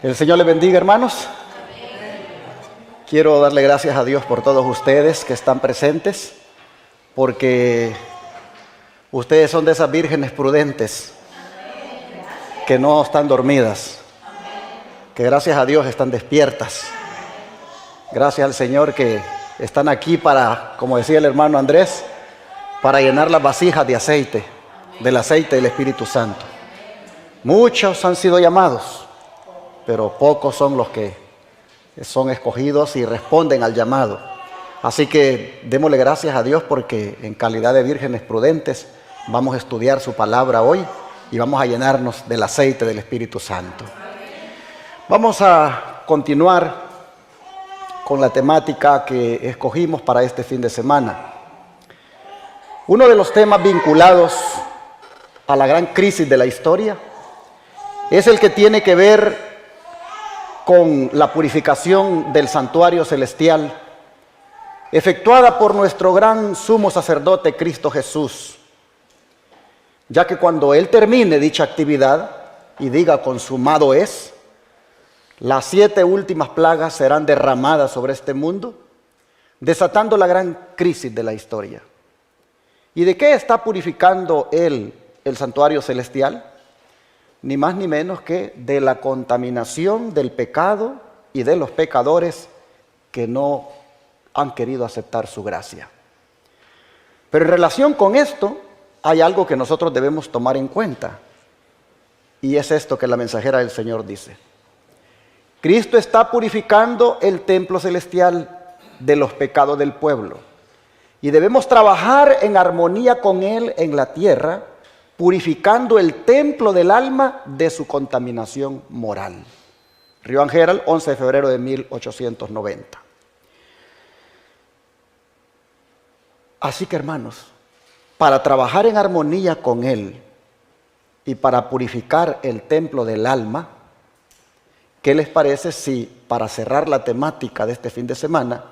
El Señor les bendiga, hermanos. Quiero darle gracias a Dios por todos ustedes que están presentes, porque ustedes son de esas vírgenes prudentes que no están dormidas, que gracias a Dios están despiertas. Gracias al Señor que están aquí para, como decía el hermano Andrés, para llenar las vasijas de aceite, del aceite del Espíritu Santo. Muchos han sido llamados, pero pocos son los que son escogidos y responden al llamado. Así que démosle gracias a Dios porque en calidad de vírgenes prudentes vamos a estudiar su palabra hoy y vamos a llenarnos del aceite del Espíritu Santo. Vamos a continuar con la temática que escogimos para este fin de semana. Uno de los temas vinculados a la gran crisis de la historia es el que tiene que ver con la purificación del santuario celestial efectuada por nuestro gran sumo sacerdote Cristo Jesús, ya que cuando Él termine dicha actividad y diga consumado es, las 7 últimas plagas serán derramadas sobre este mundo, desatando la gran crisis de la historia. ¿Y de qué está purificando Él el santuario celestial? Ni más ni menos que de la contaminación del pecado y de los pecadores que no han querido aceptar su gracia. Pero en relación con esto, hay algo que nosotros debemos tomar en cuenta, y es esto que la mensajera del Señor dice. Cristo está purificando el templo celestial de los pecados del pueblo, y debemos trabajar en armonía con Él en la tierra, purificando el templo del alma de su contaminación moral. Rio Herald, 11 de febrero de 1890. Así que, hermanos, para trabajar en armonía con Él y para purificar el templo del alma, ¿qué les parece si, para cerrar la temática de este fin de semana,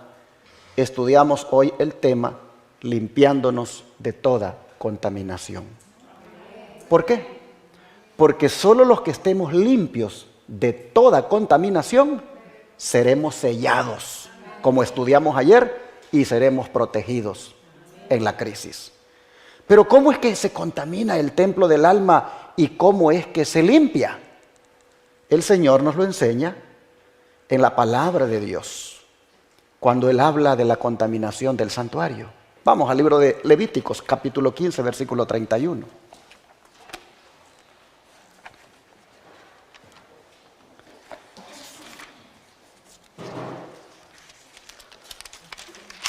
estudiamos hoy el tema limpiándonos de toda contaminación? ¿Por qué? Porque solo los que estemos limpios de toda contaminación seremos sellados, como estudiamos ayer, y seremos protegidos en la crisis. Pero ¿cómo es que se contamina el templo del alma y cómo es que se limpia? El Señor nos lo enseña en la palabra de Dios, cuando Él habla de la contaminación del santuario. Vamos al libro de Levíticos, capítulo 15, versículo 31.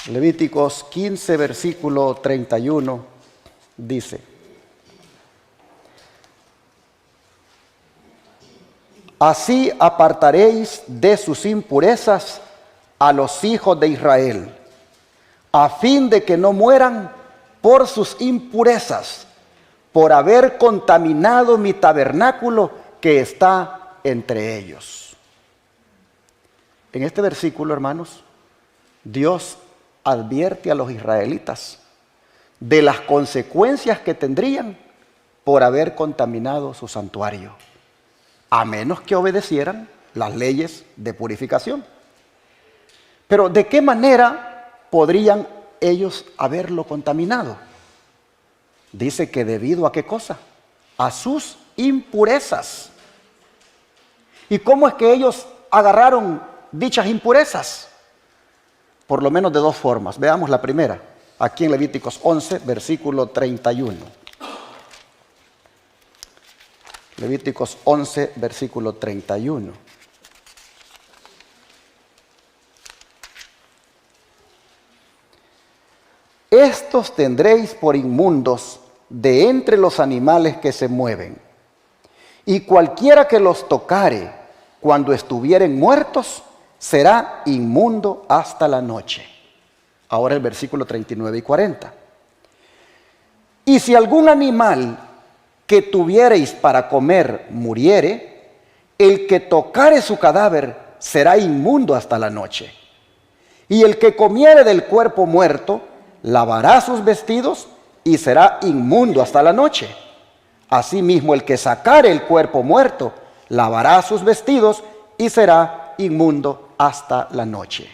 Levíticos 15, versículo 31, dice: Así apartaréis de sus impurezas a los hijos de Israel, a fin de que no mueran por sus impurezas, por haber contaminado mi tabernáculo que está entre ellos. En este versículo, hermanos, Dios advierte a los israelitas de las consecuencias que tendrían por haber contaminado su santuario, a menos que obedecieran las leyes de purificación. Pero ¿de qué manera podrían ellos haberlo contaminado? Dice que debido a qué cosa, a sus impurezas. ¿Y cómo es que ellos agarraron dichas impurezas? Por lo menos de 2 formas. Veamos la primera, aquí en Levíticos 11, versículo 31. Levíticos 11, versículo 31. Estos tendréis por inmundos de entre los animales que se mueven, y cualquiera que los tocare cuando estuvieren muertos, será inmundo hasta la noche. Ahora el versículo 39 y 40. Y si algún animal que tuviereis para comer muriere, el que tocare su cadáver será inmundo hasta la noche. Y el que comiere del cuerpo muerto, lavará sus vestidos y será inmundo hasta la noche. Asimismo, el que sacare el cuerpo muerto, lavará sus vestidos y será inmundo hasta la noche.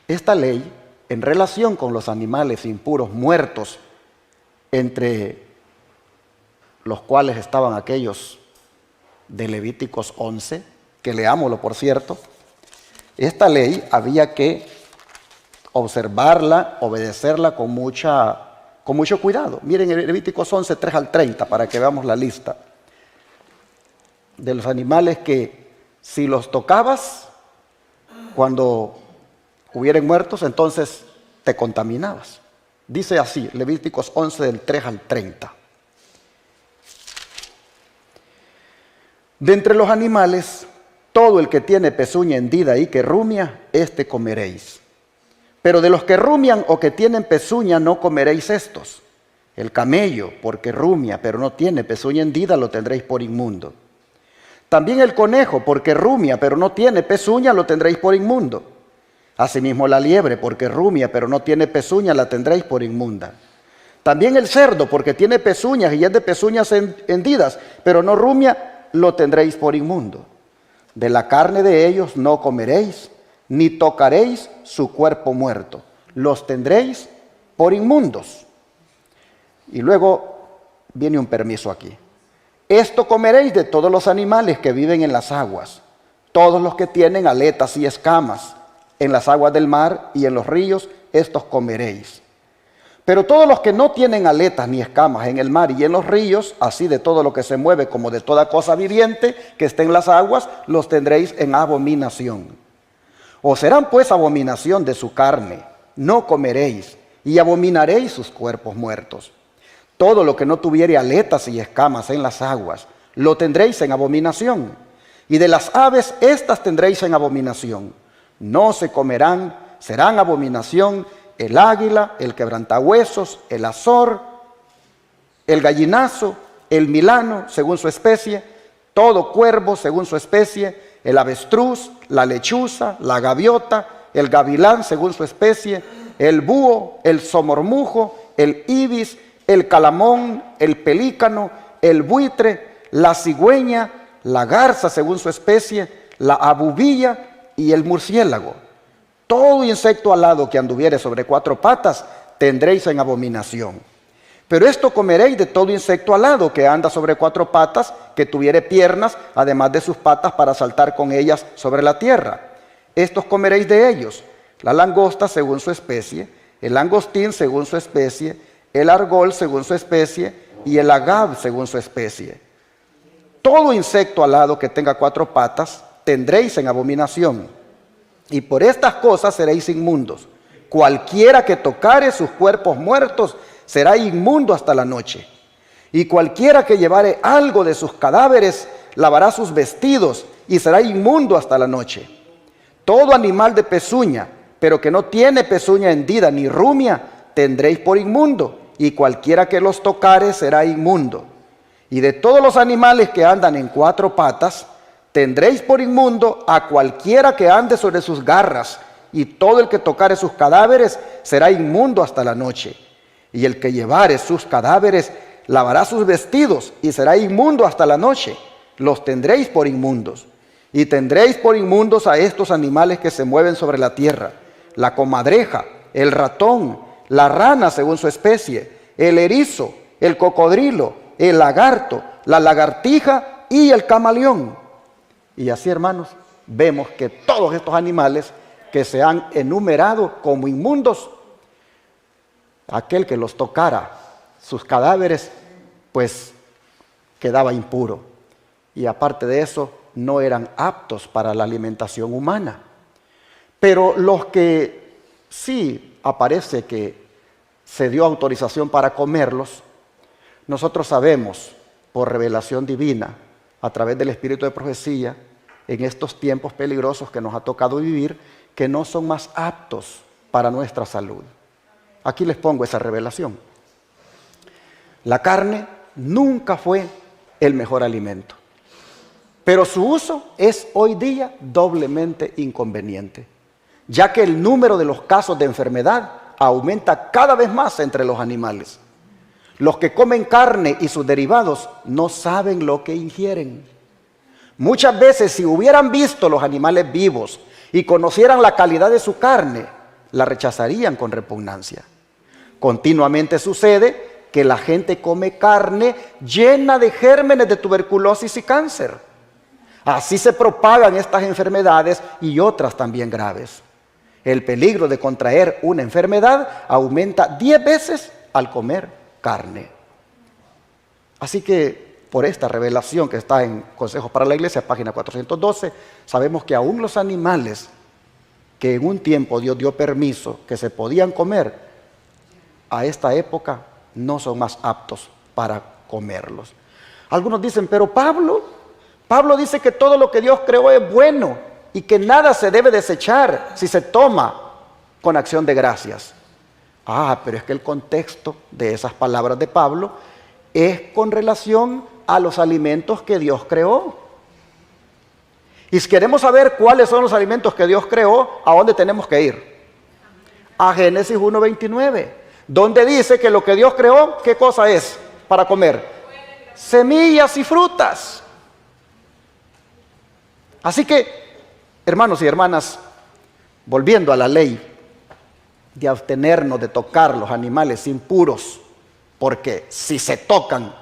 Esta ley, en relación con los animales impuros muertos, entre los cuales estaban aquellos de Levíticos 11, que leámoslo por cierto, esta ley había que observarla, obedecerla con mucho cuidado. Miren el Levíticos 11, 3 al 30, para que veamos la lista de los animales que si los tocabas cuando hubieran muertos, entonces te contaminabas. Dice así, Levíticos 11 del 3 al 30. De entre los animales, todo el que tiene pezuña hendida y que rumia, éste comeréis. Pero de los que rumian o que tienen pezuña, no comeréis estos. El camello, porque rumia, pero no tiene pezuña hendida, lo tendréis por inmundo. También el conejo, porque rumia, pero no tiene pezuña, lo tendréis por inmundo. Asimismo la liebre, porque rumia, pero no tiene pezuña, la tendréis por inmunda. También el cerdo, porque tiene pezuñas y es de pezuñas hendidas, pero no rumia, lo tendréis por inmundo. De la carne de ellos no comeréis, ni tocaréis su cuerpo muerto. Los tendréis por inmundos. Y luego viene un permiso aquí. Esto comeréis de todos los animales que viven en las aguas, todos los que tienen aletas y escamas, en las aguas del mar y en los ríos, estos comeréis. Pero todos los que no tienen aletas ni escamas en el mar y en los ríos, así de todo lo que se mueve como de toda cosa viviente que esté en las aguas, los tendréis en abominación. Os serán pues abominación de su carne, no comeréis, y abominaréis sus cuerpos muertos. Todo lo que no tuviere aletas y escamas en las aguas, lo tendréis en abominación. Y de las aves, estas tendréis en abominación. No se comerán, serán abominación el águila, el quebrantahuesos, el azor, el gallinazo, el milano, según su especie, todo cuervo, según su especie, el avestruz, la lechuza, la gaviota, el gavilán, según su especie, el búho, el somormujo, el ibis, el calamón, el pelícano, el buitre, la cigüeña, la garza, según su especie, la abubilla y el murciélago. Todo insecto alado que anduviere sobre 4 patas tendréis en abominación. Pero esto comeréis de todo insecto alado que anda sobre 4 patas, que tuviere piernas, además de sus patas para saltar con ellas sobre la tierra. Estos comeréis de ellos: la langosta según su especie, el langostín según su especie, el argol según su especie y el agave según su especie. Todo insecto alado que tenga 4 patas tendréis en abominación. Y por estas cosas seréis inmundos. Cualquiera que tocare sus cuerpos muertos será inmundo hasta la noche. Y cualquiera que llevare algo de sus cadáveres lavará sus vestidos y será inmundo hasta la noche. Todo animal de pezuña, pero que no tiene pezuña hendida ni rumia, tendréis por inmundo. Y cualquiera que los tocare será inmundo. Y de todos los animales que andan en 4 patas, tendréis por inmundo a cualquiera que ande sobre sus garras, y todo el que tocare sus cadáveres será inmundo hasta la noche. Y el que llevare sus cadáveres lavará sus vestidos y será inmundo hasta la noche. Los tendréis por inmundos. Y tendréis por inmundos a estos animales que se mueven sobre la tierra: la comadreja, el ratón, la rana según su especie, el erizo, el cocodrilo, el lagarto, la lagartija y el camaleón. Y así, hermanos, vemos que todos estos animales que se han enumerado como inmundos, aquel que los tocara, sus cadáveres, pues quedaba impuro. Y aparte de eso, no eran aptos para la alimentación humana. Pero los que sí aparece que se dio autorización para comerlos, nosotros sabemos por revelación divina, a través del espíritu de profecía, en estos tiempos peligrosos que nos ha tocado vivir, que no son más aptos para nuestra salud. Aquí les pongo esa revelación. La carne nunca fue el mejor alimento, pero su uso es hoy día doblemente inconveniente, ya que el número de los casos de enfermedad aumenta cada vez más entre los animales. Los que comen carne y sus derivados no saben lo que ingieren. Muchas veces, si hubieran visto los animales vivos y conocieran la calidad de su carne, la rechazarían con repugnancia. Continuamente sucede que la gente come carne llena de gérmenes de tuberculosis y cáncer. Así se propagan estas enfermedades y otras también graves. El peligro de contraer una enfermedad aumenta 10 veces al comer carne. Así que por esta revelación que está en Consejos para la Iglesia, página 412, sabemos que aún los animales que en un tiempo Dios dio permiso que se podían comer, a esta época no son más aptos para comerlos. Algunos dicen, pero Pablo dice que todo lo que Dios creó es bueno y que nada se debe desechar si se toma con acción de gracias. Pero es que el contexto de esas palabras de Pablo es con relación a los alimentos que Dios creó. Y si queremos saber cuáles son los alimentos que Dios creó, ¿a dónde tenemos que ir? A Génesis 1:29, donde dice que lo que Dios creó, ¿qué cosa es para comer? Semillas y frutas. Así que, hermanos y hermanas, volviendo a la ley de abstenernos de tocar los animales impuros, porque si se tocan,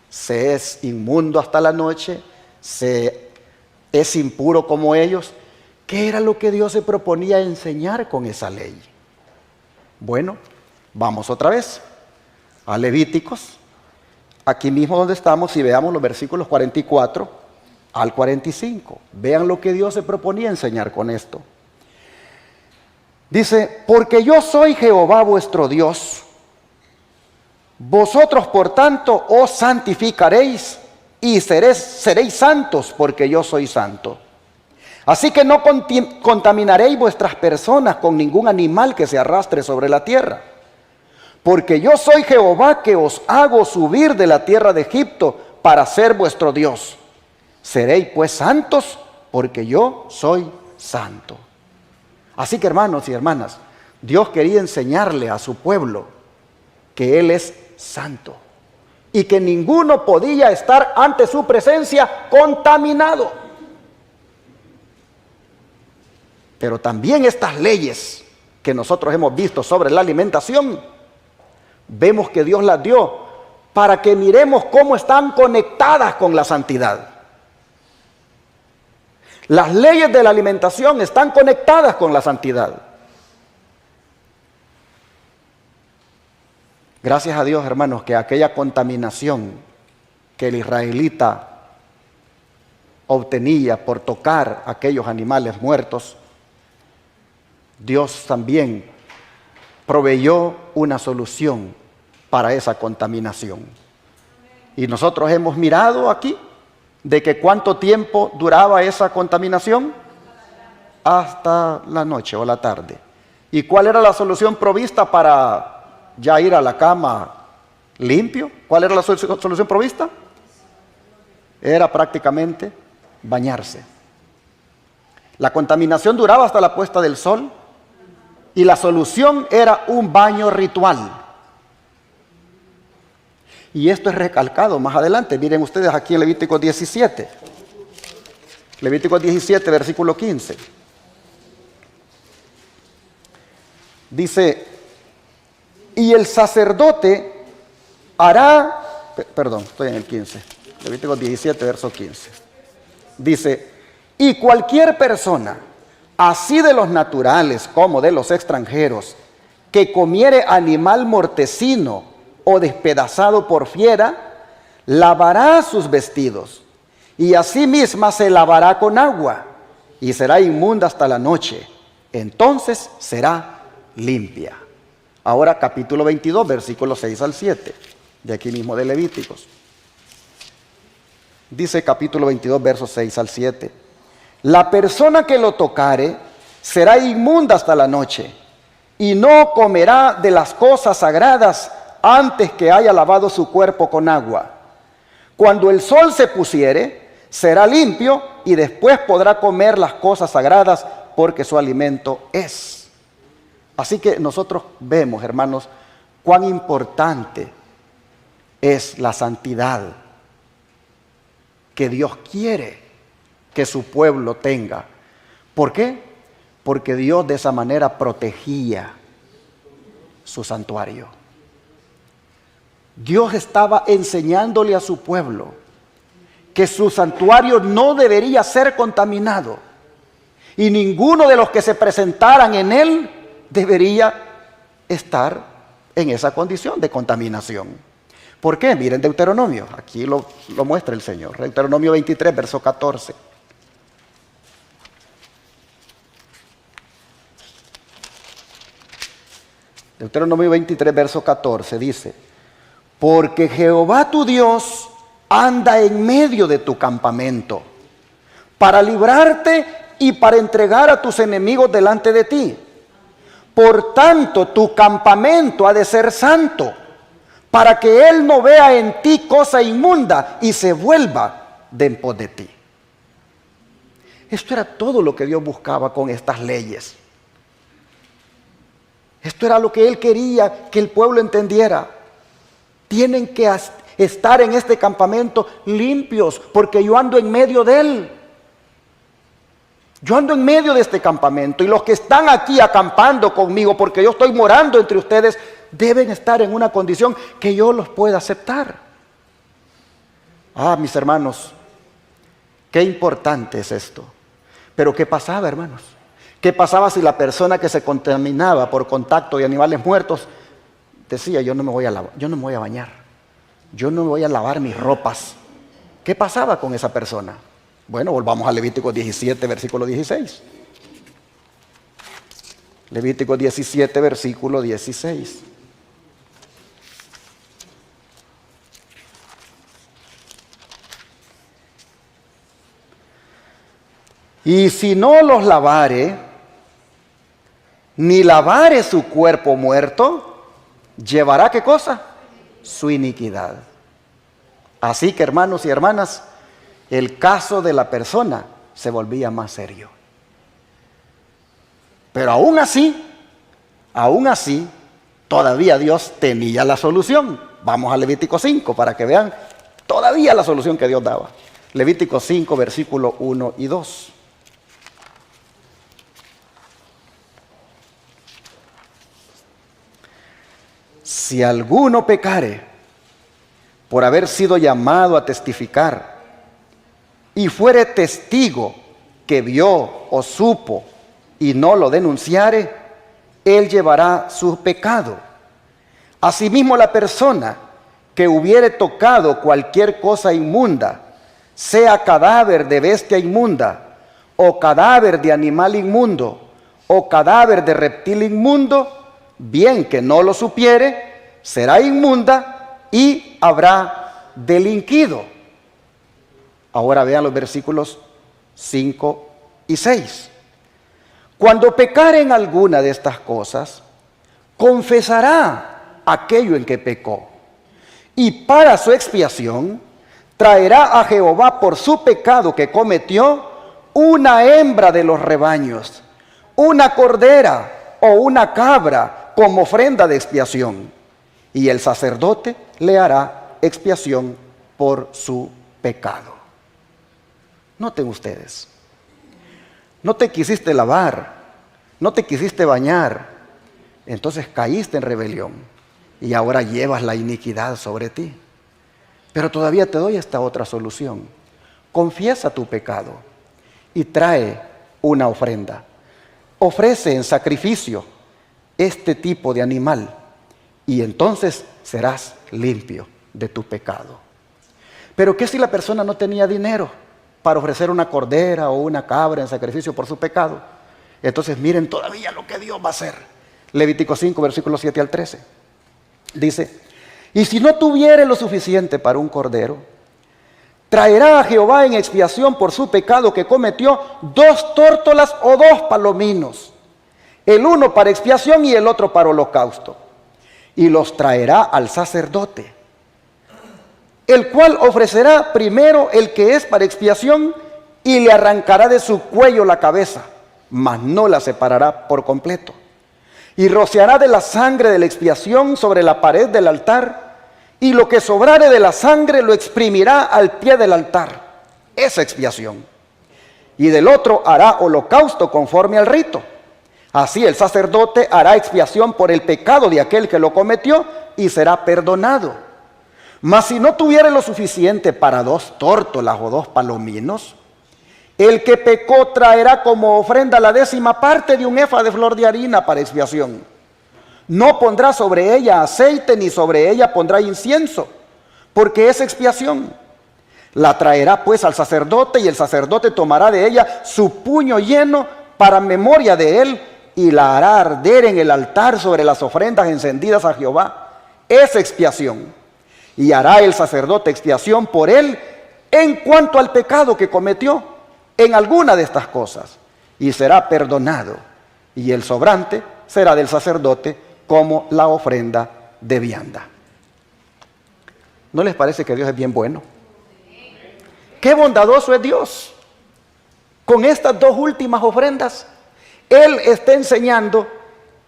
se es inmundo hasta la noche, se es impuro como ellos. ¿Qué era lo que Dios se proponía enseñar con esa ley? Bueno, vamos otra vez a Levíticos, aquí mismo donde estamos, y veamos los versículos 44 al 45. Vean lo que Dios se proponía enseñar con esto. Dice, porque yo soy Jehová vuestro Dios, vosotros por tanto os santificaréis y seréis santos, porque yo soy santo. Así que no contaminaréis vuestras personas con ningún animal que se arrastre sobre la tierra. Porque yo soy Jehová que os hago subir de la tierra de Egipto para ser vuestro Dios. Seréis pues santos, porque yo soy santo. Así que, hermanos y hermanas, Dios quería enseñarle a su pueblo que Él es santo y que ninguno podía estar ante su presencia contaminado. Pero también estas leyes que nosotros hemos visto sobre la alimentación, vemos que Dios las dio para que miremos cómo están conectadas con la santidad. Las leyes de la alimentación están conectadas con la santidad. Gracias a Dios, hermanos, que aquella contaminación que el israelita obtenía por tocar aquellos animales muertos, Dios también proveyó una solución para esa contaminación. Y nosotros hemos mirado aquí de que cuánto tiempo duraba esa contaminación, hasta la noche o la tarde. ¿Y cuál era la solución provista para ya ir a la cama limpio? ¿Cuál era la solución provista? Era prácticamente bañarse. La contaminación duraba hasta la puesta del sol y la solución era un baño ritual. Y esto es recalcado más adelante. Miren ustedes aquí en Levítico 17. Levítico 17, versículo 15. Dice, y el sacerdote hará, perdón, estoy en el 15. Levítico 17, verso 15. Dice, y cualquier persona, así de los naturales como de los extranjeros, que comiere animal mortecino o despedazado por fiera, lavará sus vestidos, y asimismo se lavará con agua, y será inmunda hasta la noche. Entonces será limpia. Ahora capítulo 22, versículos 6 al 7, de aquí mismo de Levíticos. Dice capítulo 22, versos 6 al 7. La persona que lo tocare será inmunda hasta la noche, y no comerá de las cosas sagradas antes que haya lavado su cuerpo con agua. Cuando el sol se pusiere, será limpio, y después podrá comer las cosas sagradas, porque su alimento es. Así que nosotros vemos, hermanos, cuán importante es la santidad que Dios quiere que su pueblo tenga. ¿Por qué? Porque Dios de esa manera protegía su santuario. Dios estaba enseñándole a su pueblo que su santuario no debería ser contaminado y ninguno de los que se presentaran en él debería estar en esa condición de contaminación. ¿Por qué? Miren Deuteronomio, aquí lo muestra el Señor. Deuteronomio 23, verso 14. Deuteronomio 23, verso 14 dice: porque Jehová tu Dios anda en medio de tu campamento para librarte y para entregar a tus enemigos delante de ti. Por tanto, tu campamento ha de ser santo, para que Él no vea en ti cosa inmunda y se vuelva de en pos de ti. Esto era todo lo que Dios buscaba con estas leyes. Esto era lo que Él quería que el pueblo entendiera. Tienen que estar en este campamento limpios, porque yo ando en medio de él. Yo ando en medio de este campamento, y los que están aquí acampando conmigo, porque yo estoy morando entre ustedes, deben estar en una condición que yo los pueda aceptar. Ah, mis hermanos, qué importante es esto. Pero ¿qué pasaba, hermanos? ¿Qué pasaba si la persona que se contaminaba por contacto de animales muertos decía: yo no me voy a lavar, yo no me voy a bañar, yo no me voy a lavar mis ropas? ¿Qué pasaba con esa persona? Bueno, volvamos a Levítico 17, versículo 16. Levítico 17, versículo 16. Y si no los lavare, ni lavare su cuerpo muerto, llevará ¿qué cosa? Su iniquidad. Así que, hermanos y hermanas, el caso de la persona se volvía más serio. Pero aún así, todavía Dios tenía la solución. Vamos a Levítico 5 para que vean todavía la solución que Dios daba. Levítico 5, versículo 1 y 2. Si alguno pecare por haber sido llamado a testificar y fuere testigo que vio o supo y no lo denunciare, él llevará su pecado. Asimismo, la persona que hubiere tocado cualquier cosa inmunda, sea cadáver de bestia inmunda, o cadáver de animal inmundo, o cadáver de reptil inmundo, bien que no lo supiere, será inmunda y habrá delinquido. Ahora vean los versículos 5 y 6. Cuando pecare en alguna de estas cosas, confesará aquello en que pecó, y para su expiación traerá a Jehová por su pecado que cometió una hembra de los rebaños, una cordera o una cabra como ofrenda de expiación, y el sacerdote le hará expiación por su pecado. Noten ustedes, no te quisiste lavar, no te quisiste bañar, entonces caíste en rebelión y ahora llevas la iniquidad sobre ti. Pero todavía te doy esta otra solución. Confiesa tu pecado y trae una ofrenda. Ofrece en sacrificio este tipo de animal y entonces serás limpio de tu pecado. Pero ¿qué si la persona no tenía dinero para ofrecer una cordera o una cabra en sacrificio por su pecado? Entonces miren todavía lo que Dios va a hacer. Levítico 5, versículos 7 al 13. Dice: y si no tuviere lo suficiente para un cordero, traerá a Jehová en expiación por su pecado que cometió 2 tórtolas o 2 palominos, el uno para expiación y el otro para holocausto, y los traerá al sacerdote, el cual ofrecerá primero el que es para expiación y le arrancará de su cuello la cabeza, mas no la separará por completo. Y rociará de la sangre de la expiación sobre la pared del altar, y lo que sobrare de la sangre lo exprimirá al pie del altar. esa expiación. Y del otro hará holocausto conforme al rito. Así el sacerdote hará expiación por el pecado de aquel que lo cometió y será perdonado. Mas si no tuviere lo suficiente para 2 tórtolas o 2 palominos, el que pecó traerá como ofrenda la 10ª parte de un efa de flor de harina para expiación. No pondrá sobre ella aceite, ni sobre ella pondrá incienso, porque es expiación. La traerá pues al sacerdote, y el sacerdote tomará de ella su puño lleno para memoria de él, y la hará arder en el altar sobre las ofrendas encendidas a Jehová. Es expiación. Y hará el sacerdote expiación por él en cuanto al pecado que cometió en alguna de estas cosas, y será perdonado, y el sobrante será del sacerdote como la ofrenda de vianda. ¿No les parece que Dios es bien bueno? ¡Qué bondadoso es Dios! Con estas 2 últimas ofrendas, Él está enseñando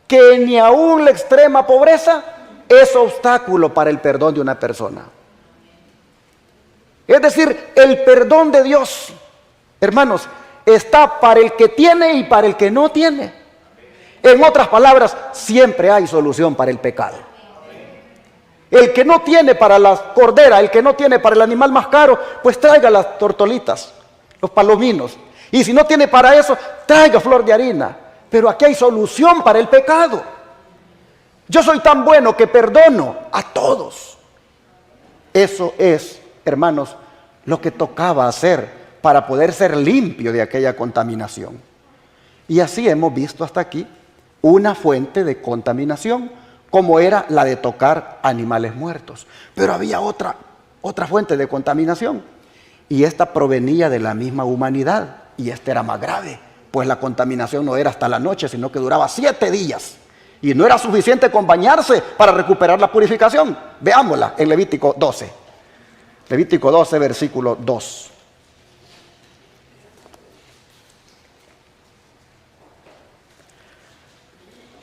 que ni aún la extrema pobreza es obstáculo para el perdón de una persona. Es decir, el perdón de Dios, hermanos, está para el que tiene y para el que no tiene. En otras palabras, siempre hay solución para el pecado. El que no tiene para la cordera, el que no tiene para el animal más caro, pues traiga las tortolitas, los palominos. Y si no tiene para eso, traiga flor de harina. Pero aquí hay solución para el pecado. Yo soy tan bueno que perdono a todos. Eso es, hermanos, lo que tocaba hacer para poder ser limpio de aquella contaminación. Y así hemos visto hasta aquí una fuente de contaminación, como era la de tocar animales muertos. Pero había otra fuente de contaminación, y esta provenía de la misma humanidad, y esta era más grave, pues la contaminación no era hasta la noche, sino que duraba 7 días, y no era suficiente con bañarse para recuperar la purificación. Veámosla en Levítico 12. Levítico 12, versículo 2.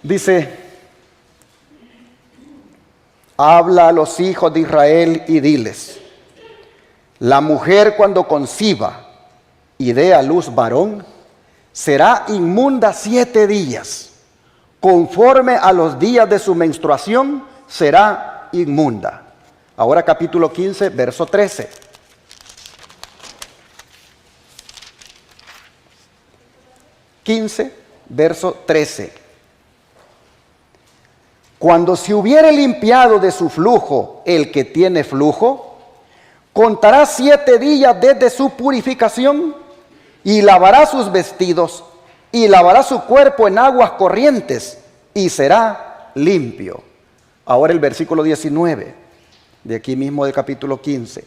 Dice: habla a los hijos de Israel y diles: la mujer cuando conciba y dé a luz varón, será inmunda 7 días. Conforme a los días de su menstruación, será inmunda. Ahora capítulo 15, verso 13. Verso 13. Cuando se hubiere limpiado de su flujo el que tiene flujo, contará 7 días desde su purificación, y lavará sus vestidos, y lavará su cuerpo en aguas corrientes, y será limpio. Ahora el versículo 19, de aquí mismo del capítulo 15.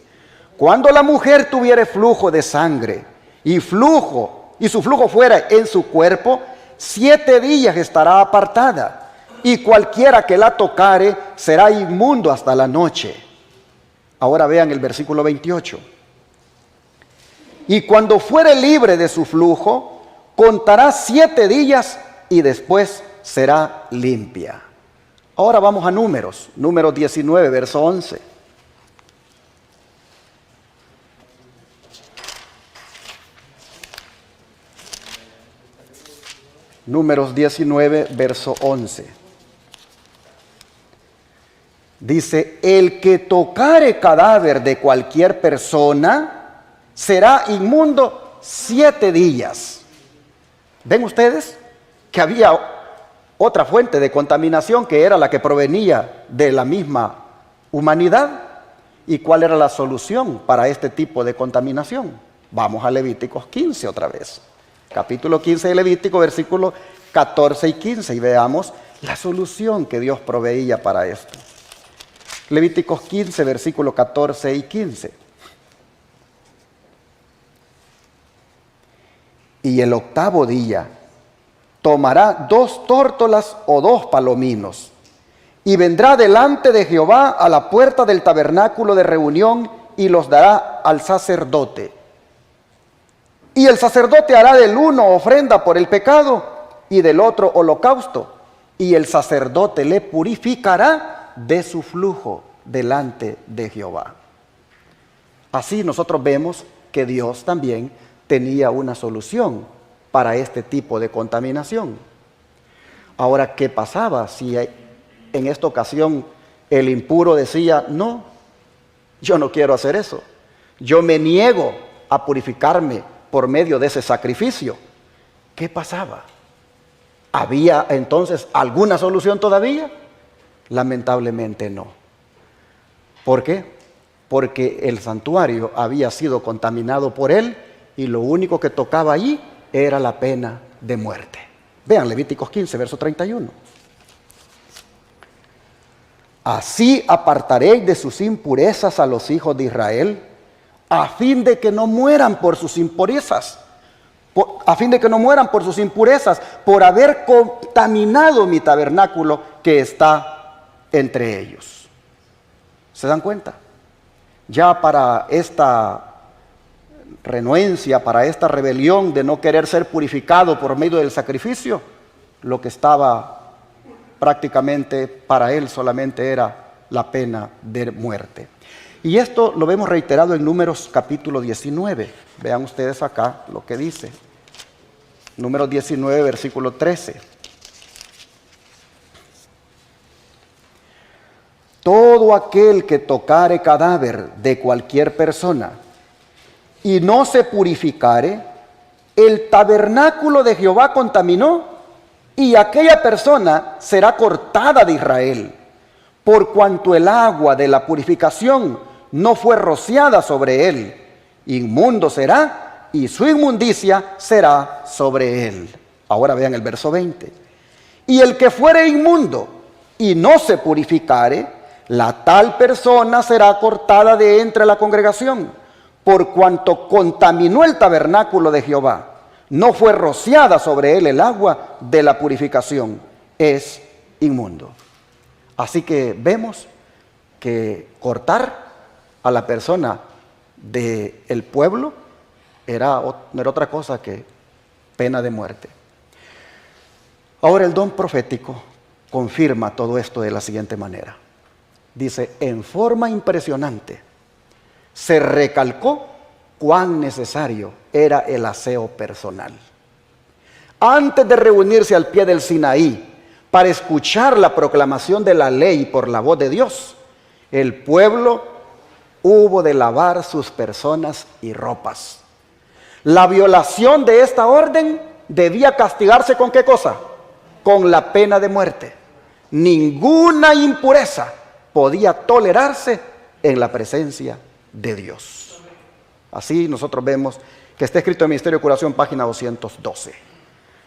Cuando la mujer tuviere flujo de sangre, y su flujo fuera en su cuerpo, 7 días estará apartada, y cualquiera que la tocare será inmundo hasta la noche. Ahora vean el versículo 28. Y cuando fuere libre de su flujo, contará 7 días y después será limpia. Ahora vamos a Números 19, verso 11. Números 19, verso 11. Dice: el que tocare cadáver de cualquier persona será inmundo 7 días. ¿Ven ustedes que había otra fuente de contaminación, que era la que provenía de la misma humanidad? ¿Y cuál era la solución para este tipo de contaminación? Vamos a Levíticos 15 otra vez. Capítulo 15 de Levítico, versículos 14 y 15, y veamos la solución que Dios proveía para esto. Levíticos 15, versículos 14 y 15. Y el 8º día tomará 2 tórtolas o 2 palominos, y vendrá delante de Jehová a la puerta del tabernáculo de reunión, y los dará al sacerdote. Y el sacerdote hará del uno ofrenda por el pecado, y del otro holocausto, y el sacerdote le purificará de su flujo delante de Jehová. Así nosotros vemos que Dios también tenía una solución para este tipo de contaminación. Ahora, ¿qué pasaba si en esta ocasión el impuro decía, no, yo no quiero hacer eso, yo me niego a purificarme por medio de ese sacrificio? ¿Qué pasaba? ¿Había entonces alguna solución todavía? Lamentablemente no. ¿Por qué? Porque el santuario había sido contaminado por él y lo único que tocaba allí era la pena de muerte. Vean Levíticos 15, verso 31. Así apartaréis de sus impurezas a los hijos de Israel, a fin de que no mueran por sus impurezas, por haber contaminado mi tabernáculo que está entre ellos. ¿Se dan cuenta? Ya para esta renuencia, para esta rebelión de no querer ser purificado por medio del sacrificio, lo que estaba prácticamente para él solamente era la pena de muerte. Y esto lo vemos reiterado en Números capítulo 19. Vean ustedes acá lo que dice. Números 19, versículo 13. Todo aquel que tocare cadáver de cualquier persona y no se purificare, el tabernáculo de Jehová contaminó, y aquella persona será cortada de Israel, por cuanto el agua de la purificación no fue rociada sobre él. Inmundo será, y su inmundicia será sobre él. Ahora vean el verso 20. Y el que fuere inmundo y no se purificare, la tal persona será cortada de entre la congregación, por cuanto contaminó el tabernáculo de Jehová. No fue rociada sobre él el agua de la purificación, es inmundo. Así que vemos que cortar a la persona del pueblo no era otra cosa que pena de muerte. Ahora el don profético confirma todo esto de la siguiente manera. Dice, en forma impresionante se recalcó cuán necesario era el aseo personal. Antes de reunirse al pie del Sinaí para escuchar la proclamación de la ley por la voz de Dios, el pueblo hubo de lavar sus personas y ropas. La violación de esta orden debía castigarse ¿con qué cosa? Con la pena de muerte. Ninguna impureza podía tolerarse en la presencia de Dios. Así nosotros vemos que está escrito en Ministerio de Curación, página 212.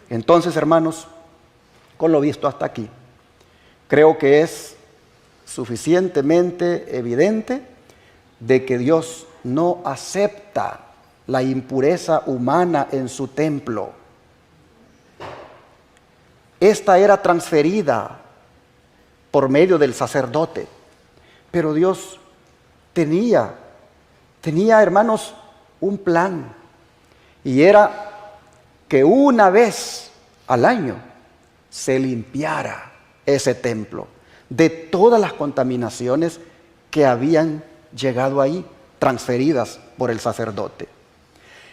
Entonces, hermanos, con lo visto hasta aquí, creo que es suficientemente evidente de que Dios no acepta la impureza humana en su templo. Esta era transferida por medio del sacerdote, pero Dios tenía, hermanos, un plan, y era que una vez al año se limpiara ese templo de todas las contaminaciones que habían llegado ahí, transferidas por el sacerdote.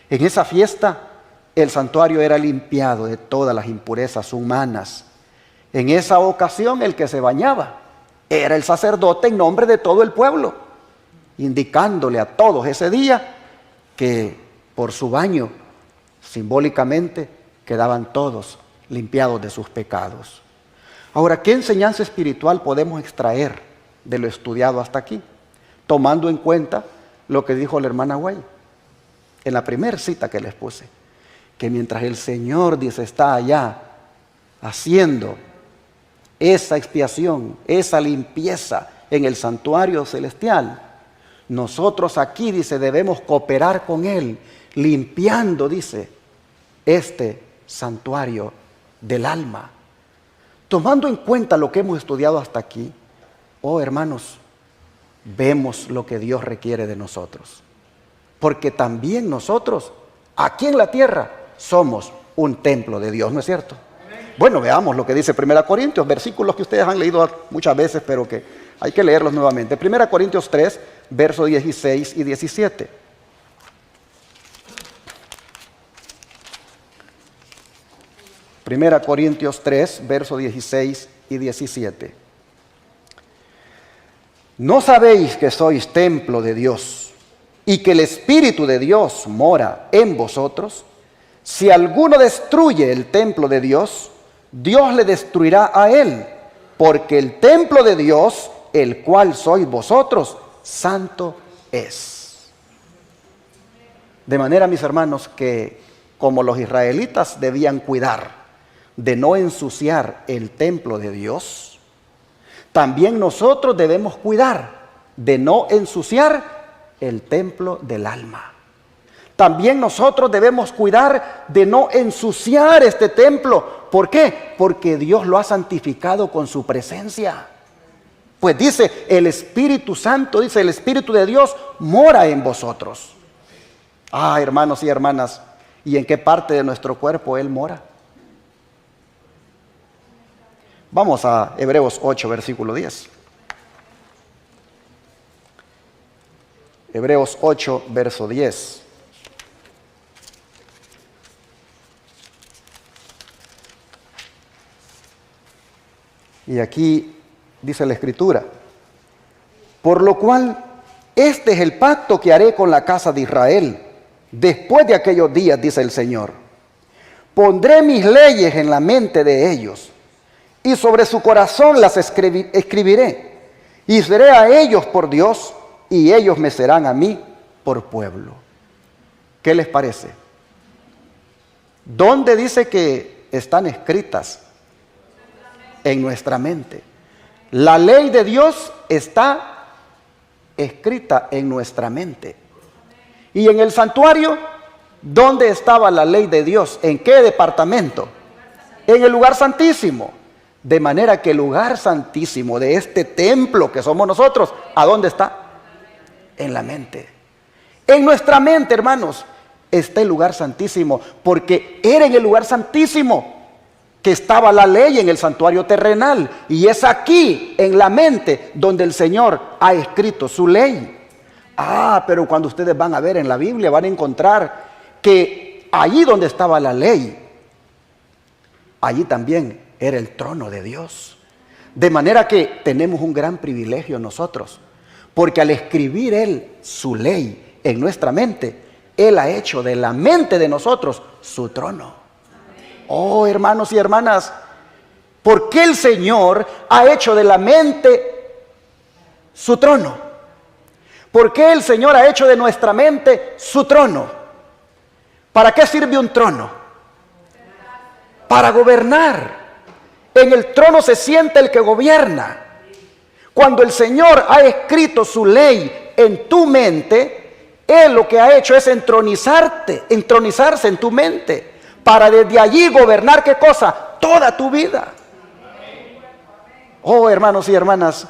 En esa fiesta, el santuario era limpiado de todas las impurezas humanas. En esa ocasión, el que se bañaba era el sacerdote en nombre de todo el pueblo, indicándole a todos ese día que por su baño, simbólicamente, quedaban todos limpiados de sus pecados. Ahora, ¿qué enseñanza espiritual podemos extraer de lo estudiado hasta aquí? Tomando en cuenta lo que dijo la hermana Guay en la primera cita que les puse, que mientras el Señor, dice, está allá haciendo esa expiación, esa limpieza en el santuario celestial, nosotros aquí, dice, debemos cooperar con Él, limpiando, dice, este santuario del alma. Tomando en cuenta lo que hemos estudiado hasta aquí, oh hermanos, vemos lo que Dios requiere de nosotros. Porque también nosotros, aquí en la tierra, somos un templo de Dios, ¿no es cierto? Bueno, veamos lo que dice 1 Corintios, versículos que ustedes han leído muchas veces, pero que hay que leerlos nuevamente. 1 Corintios 3, versos 16 y 17. Primera Corintios 3, versos 16 y 17. ¿No sabéis que sois templo de Dios y que el Espíritu de Dios mora en vosotros? Si alguno destruye el templo de Dios, Dios le destruirá a él, porque el templo de Dios, el cual sois vosotros, santo es. De manera, mis hermanos, que como los israelitas debían cuidar de no ensuciar el templo de Dios, también nosotros debemos cuidar de no ensuciar el templo del alma. También nosotros debemos cuidar de no ensuciar este templo. ¿Por qué? Porque Dios lo ha santificado con su presencia. Pues dice, el Espíritu Santo, dice, el Espíritu de Dios mora en vosotros. Ah, hermanos y hermanas, ¿y en qué parte de nuestro cuerpo Él mora? Vamos a Hebreos 8, versículo 10. Hebreos 8, verso 10. Y aquí dice la Escritura: por lo cual, este es el pacto que haré con la casa de Israel después de aquellos días, dice el Señor. Pondré mis leyes en la mente de ellos, y sobre su corazón las escribiré, y seré a ellos por Dios, y ellos me serán a mí por pueblo. ¿Qué les parece? ¿Dónde dice que están escritas? En nuestra mente. La ley de Dios está escrita en nuestra mente. Y en el santuario, ¿dónde estaba la ley de Dios? ¿En qué departamento? En el lugar santísimo. De manera que el lugar santísimo de este templo que somos nosotros, ¿a dónde está? En la mente. En nuestra mente, hermanos, está el lugar santísimo, porque era en el lugar santísimo que estaba la ley en el santuario terrenal, y es aquí en la mente donde el Señor ha escrito su ley. Ah, pero cuando ustedes van a ver en la Biblia van a encontrar que allí donde estaba la ley, allí también era el trono de Dios. De manera que tenemos un gran privilegio nosotros, porque al escribir Él su ley en nuestra mente, Él ha hecho de la mente de nosotros su trono. Oh, hermanos y hermanas, ¿por qué el Señor ha hecho de la mente su trono? ¿Por qué el Señor ha hecho de nuestra mente su trono? ¿Para qué sirve un trono? Para gobernar. En el trono se sienta el que gobierna. Cuando el Señor ha escrito su ley en tu mente, Él lo que ha hecho es entronizarse en tu mente, para desde allí gobernar, ¿qué cosa? Toda tu vida. Oh, hermanos y hermanas,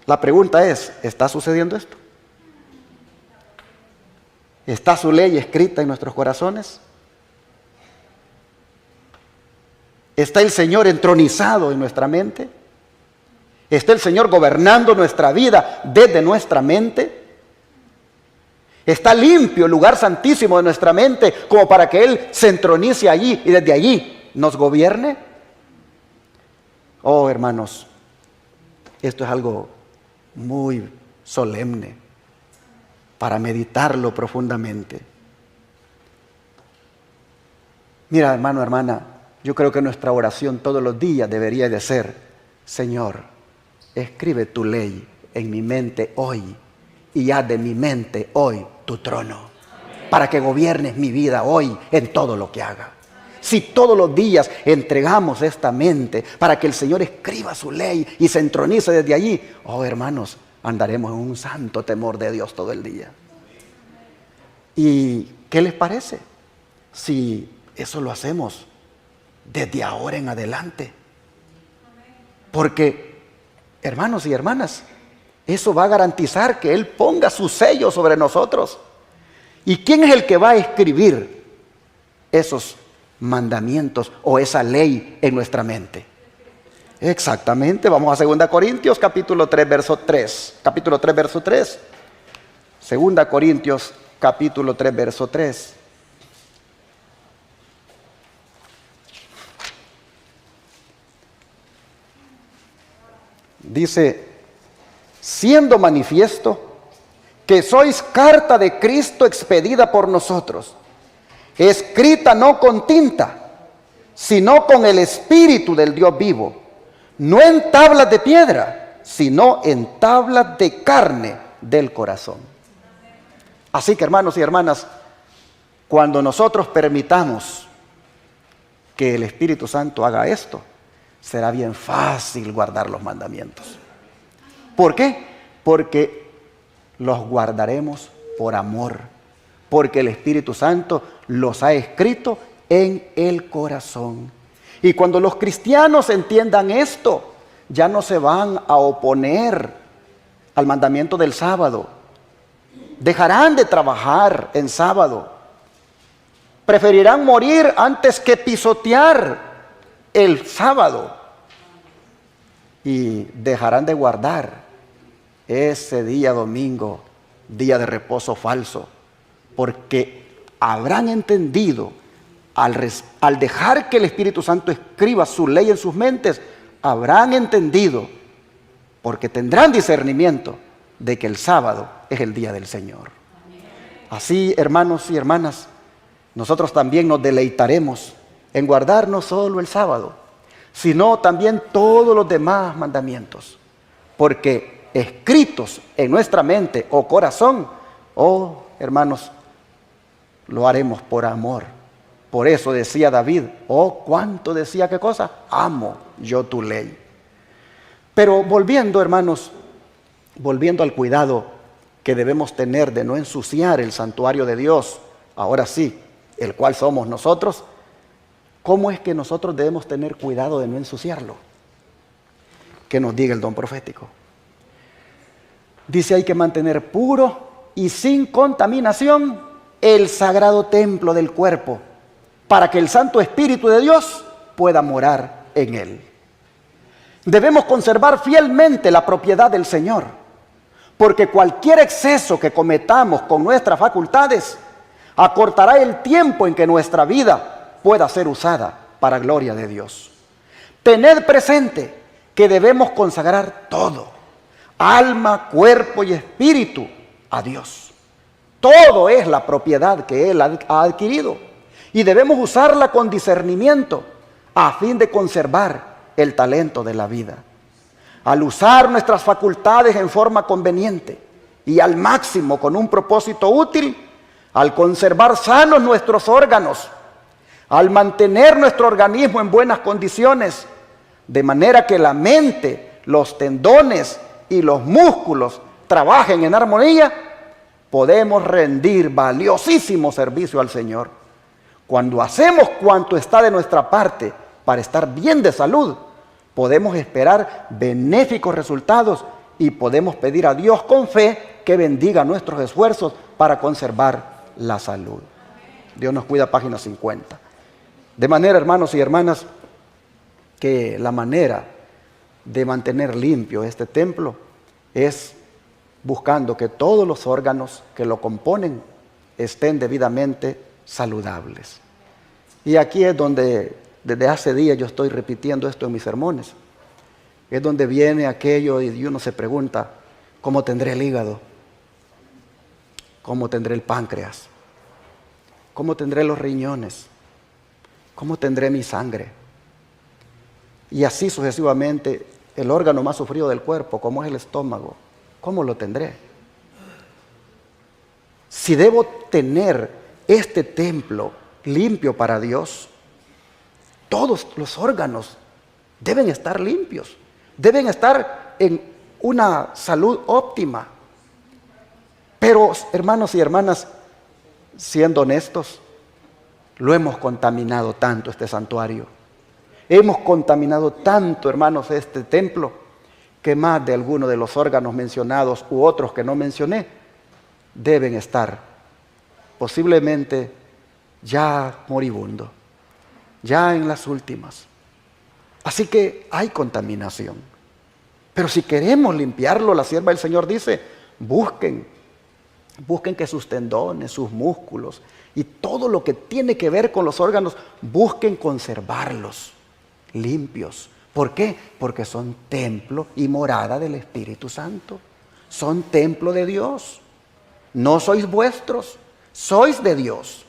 la pregunta es, ¿está sucediendo esto? ¿Está su ley escrita en nuestros corazones? ¿Está el Señor entronizado en nuestra mente? ¿Está el Señor gobernando nuestra vida desde nuestra mente? ¿Está limpio el lugar santísimo de nuestra mente como para que Él se entronice allí y desde allí nos gobierne? Oh, hermanos, esto es algo muy solemne para meditarlo profundamente. Mira, hermano, hermana, yo creo que nuestra oración todos los días debería de ser: Señor, escribe tu ley en mi mente hoy y haz de mi mente hoy tu trono, para que gobiernes mi vida hoy en todo lo que haga. Si todos los días entregamos esta mente para que el Señor escriba su ley y se entronice desde allí, oh, hermanos, andaremos en un santo temor de Dios todo el día. ¿Y qué les parece si eso lo hacemos desde ahora en adelante? Porque, hermanos y hermanas, eso va a garantizar que Él ponga su sello sobre nosotros. ¿Y quién es el que va a escribir esos mandamientos o esa ley en nuestra mente? Exactamente, vamos a 2 Corintios capítulo 3, verso 3. Capítulo 3, verso 3. 2 Corintios capítulo 3, verso 3. Dice, siendo manifiesto que sois carta de Cristo expedida por nosotros, escrita no con tinta, sino con el Espíritu del Dios vivo, no en tablas de piedra, sino en tablas de carne del corazón. Así que, hermanos y hermanas, cuando nosotros permitamos que el Espíritu Santo haga esto, será bien fácil guardar los mandamientos. ¿Por qué? Porque los guardaremos por amor, porque el Espíritu Santo los ha escrito en el corazón. Y cuando los cristianos entiendan esto, ya no se van a oponer al mandamiento del sábado. Dejarán de trabajar en sábado. Preferirán morir antes que pisotear el sábado. Y dejarán de guardar ese día domingo, día de reposo falso, porque habrán entendido, al dejar que el Espíritu Santo escriba su ley en sus mentes, habrán entendido, porque tendrán discernimiento de que el sábado es el día del Señor. Así, hermanos y hermanas, nosotros también nos deleitaremos en guardar no solo el sábado, sino también todos los demás mandamientos, porque escritos en nuestra mente o corazón, oh hermanos, lo haremos por amor. Por eso decía David, oh cuánto decía qué cosa, amo yo tu ley. Pero volviendo, hermanos, volviendo al cuidado que debemos tener de no ensuciar el santuario de Dios, ahora sí, el cual somos nosotros, ¿cómo es que nosotros debemos tener cuidado de no ensuciarlo? Que nos diga el don profético. Dice, hay que mantener puro y sin contaminación el sagrado templo del cuerpo, para que el Santo Espíritu de Dios pueda morar en él. Debemos conservar fielmente la propiedad del Señor, porque cualquier exceso que cometamos con nuestras facultades acortará el tiempo en que nuestra vida pueda ser usada para gloria de Dios. Tened presente que debemos consagrar todo, alma, cuerpo y espíritu, a Dios. Todo es la propiedad que Él ha adquirido y debemos usarla con discernimiento a fin de conservar el talento de la vida. Al usar nuestras facultades en forma conveniente y al máximo con un propósito útil, al conservar sanos nuestros órganos, al mantener nuestro organismo en buenas condiciones, de manera que la mente, los tendones y los músculos trabajen en armonía, podemos rendir valiosísimo servicio al Señor. Cuando hacemos cuanto está de nuestra parte para estar bien de salud, podemos esperar benéficos resultados y podemos pedir a Dios con fe que bendiga nuestros esfuerzos para conservar la salud. Dios nos cuida, página 50. De manera, hermanos y hermanas, que la manera de mantener limpio este templo es buscando que todos los órganos que lo componen estén debidamente saludables. Y aquí es donde, desde hace días yo estoy repitiendo esto en mis sermones, es donde viene aquello y uno se pregunta, ¿cómo tendré el hígado? ¿Cómo tendré el páncreas? ¿Cómo tendré los riñones? ¿Cómo tendré mi sangre? Y así sucesivamente, el órgano más sufrido del cuerpo, como es el estómago, ¿cómo lo tendré? Si debo tener este templo limpio para Dios, todos los órganos deben estar limpios, deben estar en una salud óptima. Pero, hermanos y hermanas, siendo honestos, lo hemos contaminado tanto este santuario. Hemos contaminado tanto, hermanos, este templo, que más de algunos de los órganos mencionados u otros que no mencioné deben estar posiblemente ya moribundo, ya en las últimas. Así que hay contaminación. Pero si queremos limpiarlo, la sierva del Señor dice, busquen que sus tendones, sus músculos y todo lo que tiene que ver con los órganos, busquen conservarlos limpios. ¿Por qué? Porque son templo y morada del Espíritu Santo. Son templo de Dios. No sois vuestros, sois de Dios.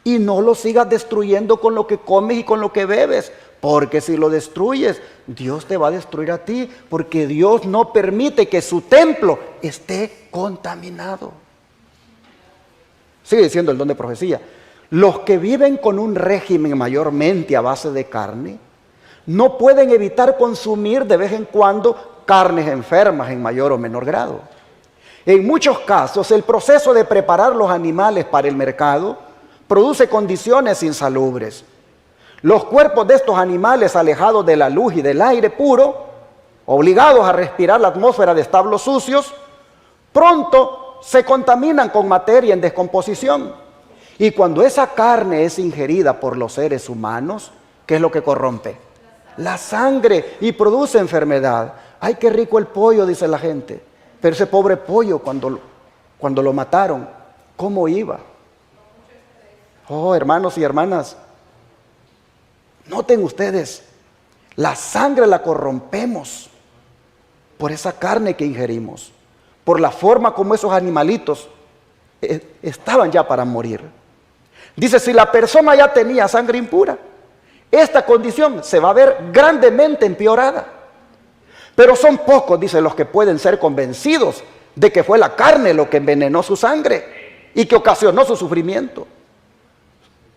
Y no lo sigas destruyendo con lo que comes y con lo que bebes. Porque si lo destruyes, Dios te va a destruir a ti. Porque Dios no permite que su templo esté contaminado. Sigue diciendo el don de profecía. Los que viven con un régimen mayormente a base de carne, no pueden evitar consumir de vez en cuando carnes enfermas en mayor o menor grado. En muchos casos, el proceso de preparar los animales para el mercado produce condiciones insalubres. Los cuerpos de estos animales alejados de la luz y del aire puro, obligados a respirar la atmósfera de establos sucios, pronto se contaminan con materia en descomposición. Y cuando esa carne es ingerida por los seres humanos, ¿qué es lo que corrompe? La sangre, y produce enfermedad. ¡Ay, qué rico el pollo!, dice la gente. Pero ese pobre pollo, cuando lo mataron, ¿cómo iba? Oh, hermanos y hermanas, noten ustedes, la sangre la corrompemos por esa carne que ingerimos, por la forma como esos animalitos estaban ya para morir. Dice, si la persona ya tenía sangre impura, esta condición se va a ver grandemente empeorada. Pero son pocos, dice, los que pueden ser convencidos de que fue la carne lo que envenenó su sangre y que ocasionó su sufrimiento.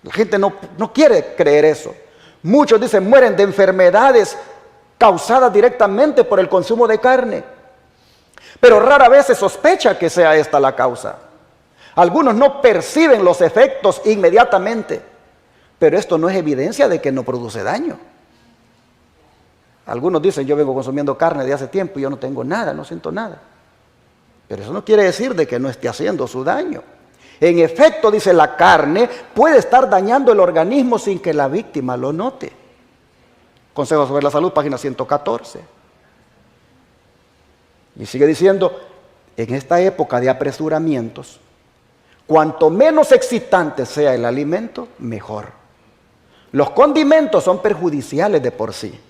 La gente no quiere creer eso. Muchos, dicen, mueren de enfermedades causadas directamente por el consumo de carne. Pero rara vez se sospecha que sea esta la causa. Algunos no perciben los efectos inmediatamente, pero esto no es evidencia de que no produce daño. Algunos dicen, yo vengo consumiendo carne de hace tiempo y yo no tengo nada, no siento nada. Pero eso no quiere decir de que no esté haciendo su daño. En efecto, dice, la carne puede estar dañando el organismo sin que la víctima lo note. Consejos sobre la Salud, página 114. Y sigue diciendo, en esta época de apresuramientos, cuanto menos excitante sea el alimento, mejor. Los condimentos son perjudiciales de por sí.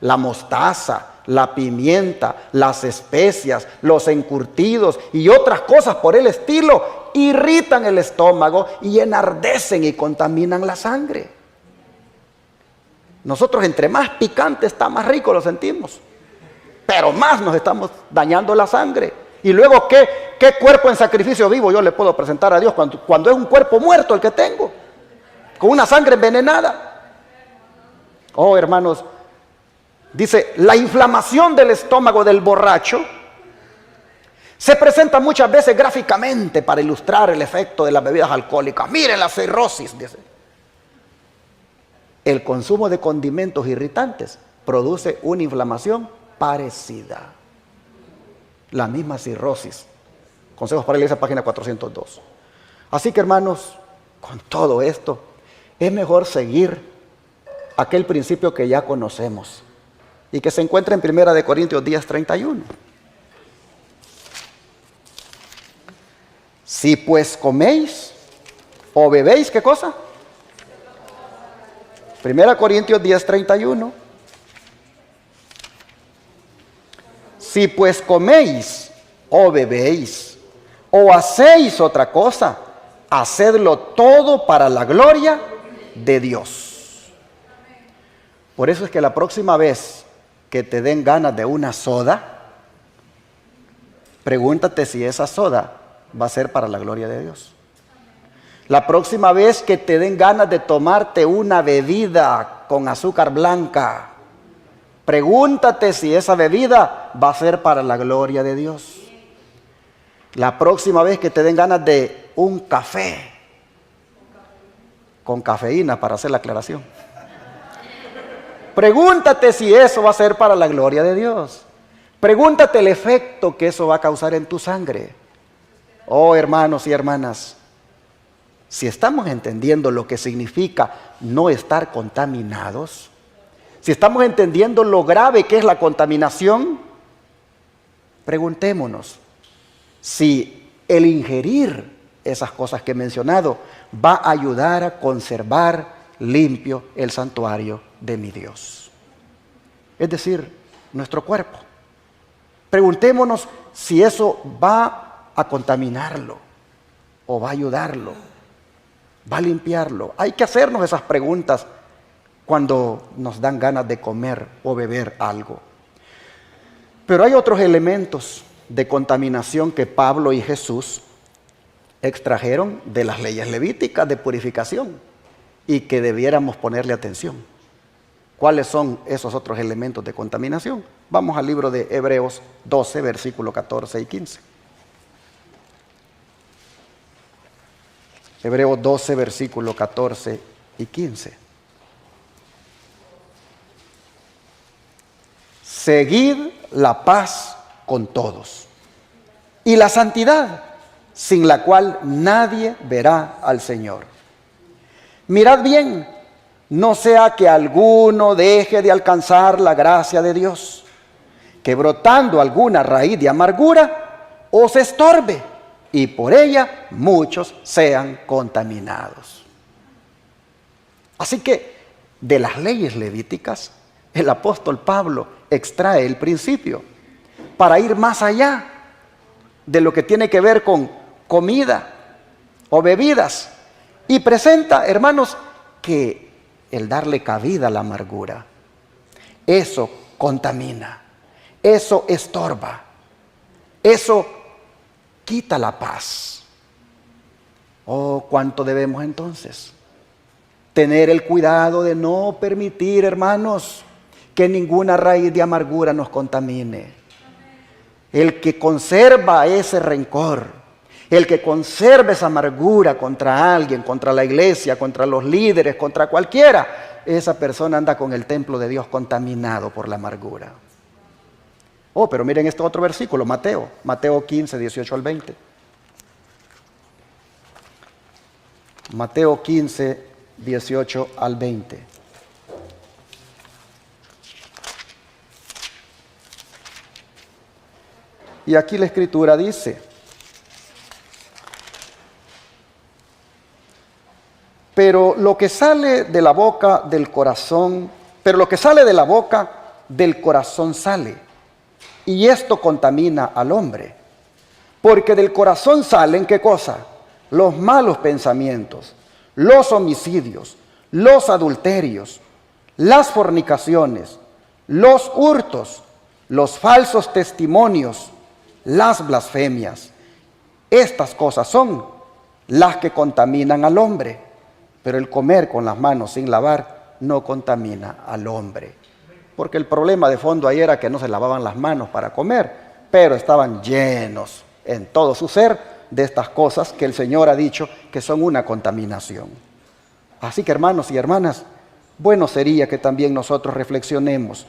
La mostaza, la pimienta, las especias, los encurtidos y otras cosas por el estilo irritan el estómago y enardecen y contaminan la sangre. Nosotros entre más picante está, más rico lo sentimos, pero más nos estamos dañando la sangre. Y luego, ¿qué cuerpo en sacrificio vivo yo le puedo presentar a Dios cuando es un cuerpo muerto el que tengo, con una sangre envenenada? Oh, hermanos, dice, la inflamación del estómago del borracho se presenta muchas veces gráficamente para ilustrar el efecto de las bebidas alcohólicas. Miren la cirrosis, dice. El consumo de condimentos irritantes produce una inflamación parecida. La misma cirrosis. Consejos para la Iglesia, página 402. Así que, hermanos, con todo esto, es mejor seguir aquel principio que ya conocemos y que se encuentra en 1 Corintios 10:31. Si pues coméis o bebéis, ¿qué cosa? 1 Corintios 10:31. Si pues coméis o bebéis o hacéis otra cosa, hacedlo todo para la gloria de Dios. Por eso es que la próxima vez que te den ganas de una soda, pregúntate si esa soda va a ser para la gloria de Dios. La próxima vez que te den ganas de tomarte una bebida con azúcar blanca, pregúntate si esa bebida va a ser para la gloria de Dios. La próxima vez que te den ganas de un café, con cafeína para hacer la aclaración, pregúntate si eso va a ser para la gloria de Dios. Pregúntate el efecto que eso va a causar en tu sangre. Oh, hermanos y hermanas, si estamos entendiendo lo que significa no estar contaminados, si estamos entendiendo lo grave que es la contaminación, preguntémonos si el ingerir esas cosas que he mencionado va a ayudar a conservar limpio el santuario de mi Dios. Es decir, nuestro cuerpo. Preguntémonos si eso va a contaminarlo o va a ayudarlo, va a limpiarlo. Hay que hacernos esas preguntas cuando nos dan ganas de comer o beber algo. Pero hay otros elementos de contaminación que Pablo y Jesús extrajeron de las leyes levíticas de purificación y que debiéramos ponerle atención. ¿Cuáles son esos otros elementos de contaminación? Vamos al libro de Hebreos 12, versículos 14 y 15. Hebreos 12, versículos 14 y 15. Seguid la paz con todos y la santidad, sin la cual nadie verá al Señor. Mirad bien, no sea que alguno deje de alcanzar la gracia de Dios, que brotando alguna raíz de amargura os estorbe y por ella muchos sean contaminados. Así que de las leyes levíticas, el apóstol Pablo extrae el principio para ir más allá de lo que tiene que ver con comida o bebidas, y presenta, hermanos, que el darle cabida a la amargura, eso contamina, eso estorba, eso quita la paz. Oh, ¿cuánto debemos entonces tener el cuidado de no permitir, hermanos, que ninguna raíz de amargura nos contamine? El que conserva ese rencor, el que conserva esa amargura contra alguien, contra la iglesia, contra los líderes, contra cualquiera, esa persona anda con el templo de Dios contaminado por la amargura. Oh, pero miren este otro versículo, Mateo 15, 18 al 20. Mateo 15, 18 al 20. Y aquí la Escritura dice: pero lo que sale de la boca del corazón sale, y esto contamina al hombre. Porque del corazón salen, ¿qué cosa? Los malos pensamientos, los homicidios, los adulterios, las fornicaciones, los hurtos, los falsos testimonios, las blasfemias. Estas cosas son las que contaminan al hombre, pero el comer con las manos sin lavar no contamina al hombre. Porque el problema de fondo ahí era que no se lavaban las manos para comer, pero estaban llenos en todo su ser de estas cosas que el Señor ha dicho que son una contaminación. Así que, hermanos y hermanas, bueno sería que también nosotros reflexionemos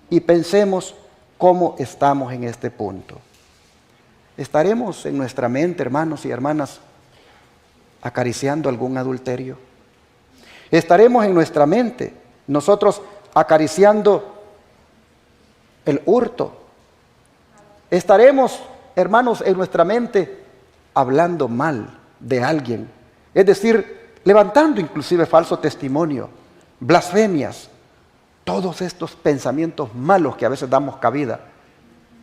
y pensemos cómo estamos en este punto. ¿Estaremos en nuestra mente, hermanos y hermanas, acariciando algún adulterio? ¿Estaremos en nuestra mente nosotros acariciando el hurto? ¿Estaremos, hermanos, en nuestra mente hablando mal de alguien? Es decir, levantando inclusive falso testimonio, blasfemias, todos estos pensamientos malos que a veces damos cabida.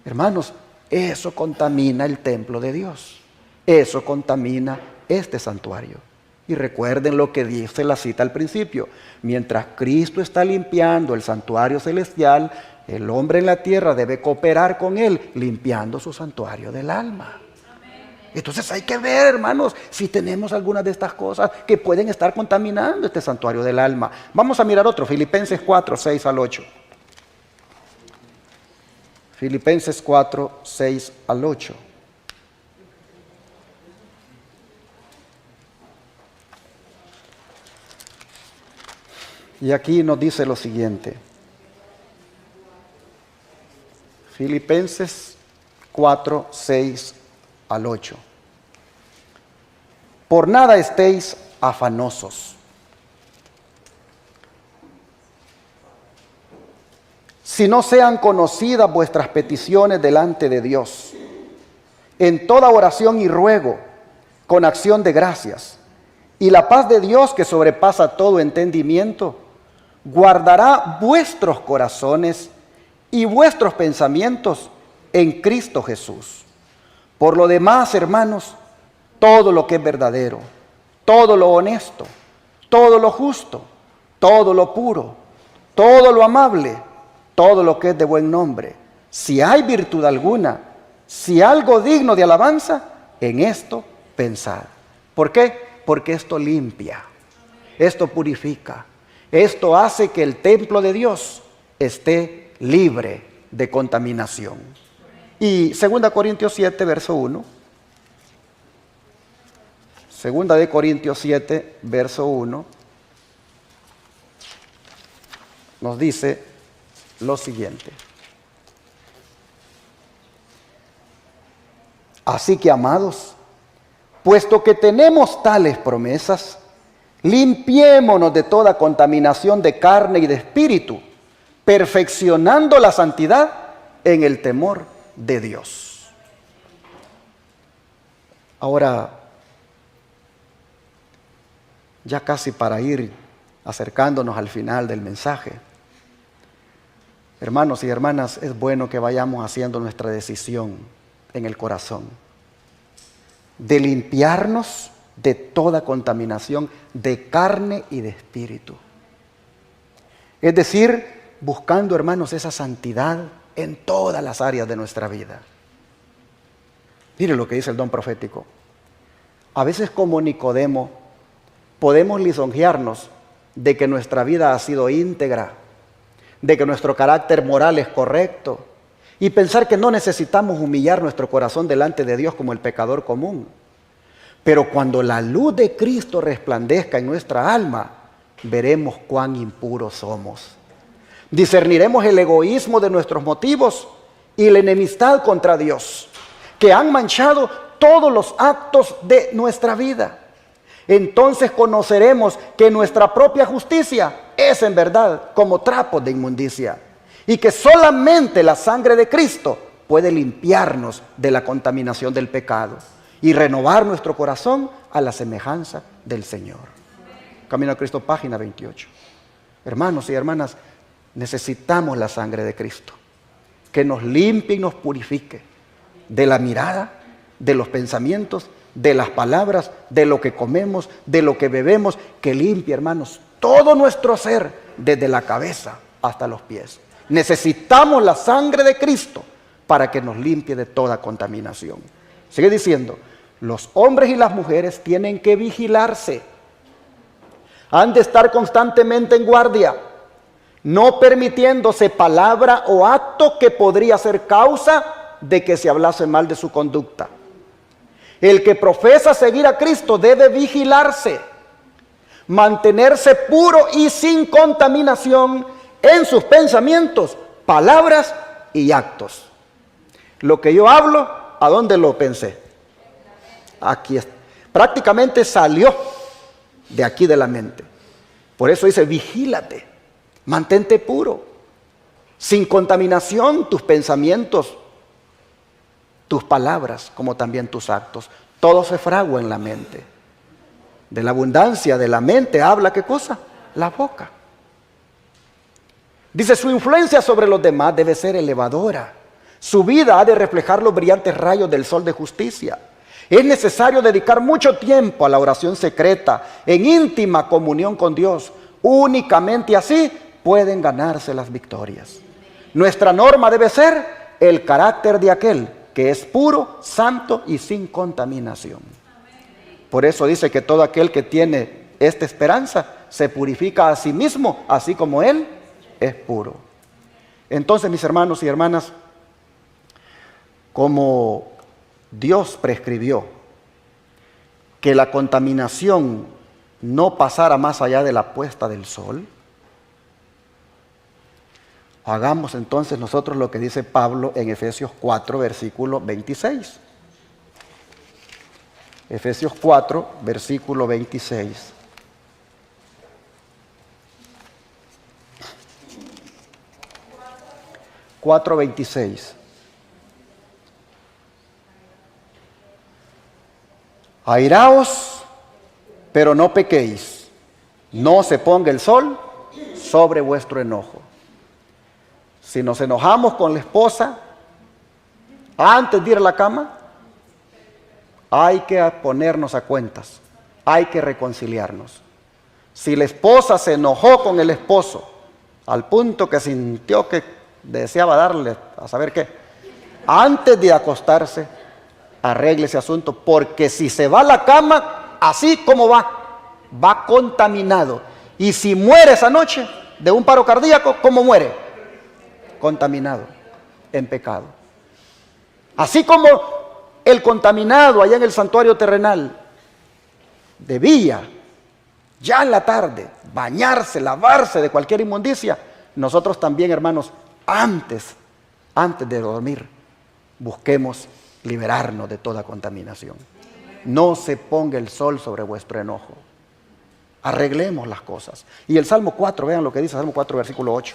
Hermanos, eso contamina el templo de Dios. Eso contamina este santuario. Y recuerden lo que dice la cita al principio: mientras Cristo está limpiando el santuario celestial, el hombre en la tierra debe cooperar con Él, limpiando su santuario del alma. Entonces hay que ver, hermanos, si tenemos algunas de estas cosas que pueden estar contaminando este santuario del alma. Vamos a mirar otro, Filipenses 4, 6 al 8. Filipenses 4, 6 al 8. Y aquí nos dice lo siguiente. Filipenses 4, 6 al 8. Por nada estéis afanosos, si no sean conocidas vuestras peticiones delante de Dios, en toda oración y ruego, con acción de gracias. Y la paz de Dios, que sobrepasa todo entendimiento, guardará vuestros corazones y vuestros pensamientos en Cristo Jesús. Por lo demás, hermanos, todo lo que es verdadero, todo lo honesto, todo lo justo, todo lo puro, todo lo amable, todo lo que es de buen nombre, si hay virtud alguna, si algo digno de alabanza, en esto pensad. ¿Por qué? Porque esto limpia, esto purifica, esto hace que el templo de Dios esté libre de contaminación. Y 2 Corintios 7, verso 1. 2 de Corintios 7, verso 1, nos dice lo siguiente. Así que, amados, puesto que tenemos tales promesas, limpiémonos de toda contaminación de carne y de espíritu, perfeccionando la santidad en el temor de Dios. Ahora, ya casi para ir acercándonos al final del mensaje, hermanos y hermanas, es bueno que vayamos haciendo nuestra decisión en el corazón de limpiarnos de toda contaminación de carne y de espíritu. Es decir, buscando, hermanos, esa santidad en todas las áreas de nuestra vida. Mire lo que dice el don profético. A veces, como Nicodemo, podemos lisonjearnos de que nuestra vida ha sido íntegra, de que nuestro carácter moral es correcto, y pensar que no necesitamos humillar nuestro corazón delante de Dios como el pecador común. Pero cuando la luz de Cristo resplandezca en nuestra alma, veremos cuán impuros somos. Discerniremos el egoísmo de nuestros motivos y la enemistad contra Dios, que han manchado todos los actos de nuestra vida. Entonces conoceremos que nuestra propia justicia es en verdad como trapos de inmundicia, y que solamente la sangre de Cristo puede limpiarnos de la contaminación del pecado y renovar nuestro corazón a la semejanza del Señor. Camino a Cristo, página 28. Hermanos y hermanas, necesitamos la sangre de Cristo, que nos limpie y nos purifique de la mirada, de los pensamientos, de las palabras, de lo que comemos, de lo que bebemos, que limpie, hermanos, todo nuestro ser, desde la cabeza hasta los pies. Necesitamos la sangre de Cristo para que nos limpie de toda contaminación. Sigue diciendo, los hombres y las mujeres tienen que vigilarse. Han de estar constantemente en guardia, no permitiéndose palabra o acto que podría ser causa de que se hablase mal de su conducta. El que profesa seguir a Cristo debe vigilarse, mantenerse puro y sin contaminación en sus pensamientos, palabras y actos. Lo que yo hablo, ¿a dónde lo pensé? Aquí está. Prácticamente salió de aquí de la mente. Por eso dice, vigílate, mantente puro, sin contaminación tus pensamientos, tus palabras, como también tus actos. Todo se fragua en la mente. De la abundancia de la mente habla, ¿qué cosa? La boca. Dice, su influencia sobre los demás debe ser elevadora. Su vida ha de reflejar los brillantes rayos del sol de justicia. Es necesario dedicar mucho tiempo a la oración secreta, en íntima comunión con Dios. Únicamente así pueden ganarse las victorias. Nuestra norma debe ser el carácter de aquel que es puro, santo y sin contaminación. Por eso dice que todo aquel que tiene esta esperanza se purifica a sí mismo, así como Él es puro. Entonces, mis hermanos y hermanas, como Dios prescribió que la contaminación no pasara más allá de la puesta del sol, hagamos entonces nosotros lo que dice Pablo en Efesios 4, versículo 26. Efesios 4, versículo 26. 4:26. Airaos, pero no pequéis. No se ponga el sol sobre vuestro enojo. Si nos enojamos con la esposa antes de ir a la cama, hay que ponernos a cuentas, hay que reconciliarnos. Si la esposa se enojó con el esposo al punto que sintió que deseaba darle a saber qué, antes de acostarse, arregle ese asunto, porque si se va a la cama así como va contaminado. Y si muere esa noche de un paro cardíaco, ¿cómo muere? Contaminado, en pecado. Así como el contaminado allá en el santuario terrenal debía ya en la tarde bañarse, lavarse de cualquier inmundicia, nosotros también, hermanos, antes de dormir, busquemos liberarnos de toda contaminación. No se ponga el sol sobre vuestro enojo. Arreglemos las cosas. Y el Salmo 4, vean lo que dice Salmo 4, versículo 8.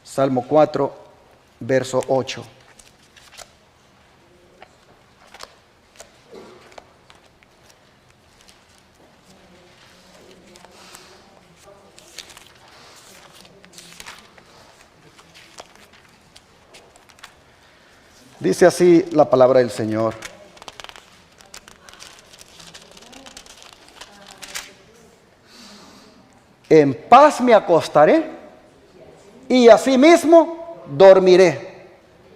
Salmo 4, verso 8. Dice así la palabra del Señor. En paz me acostaré y asimismo dormiré,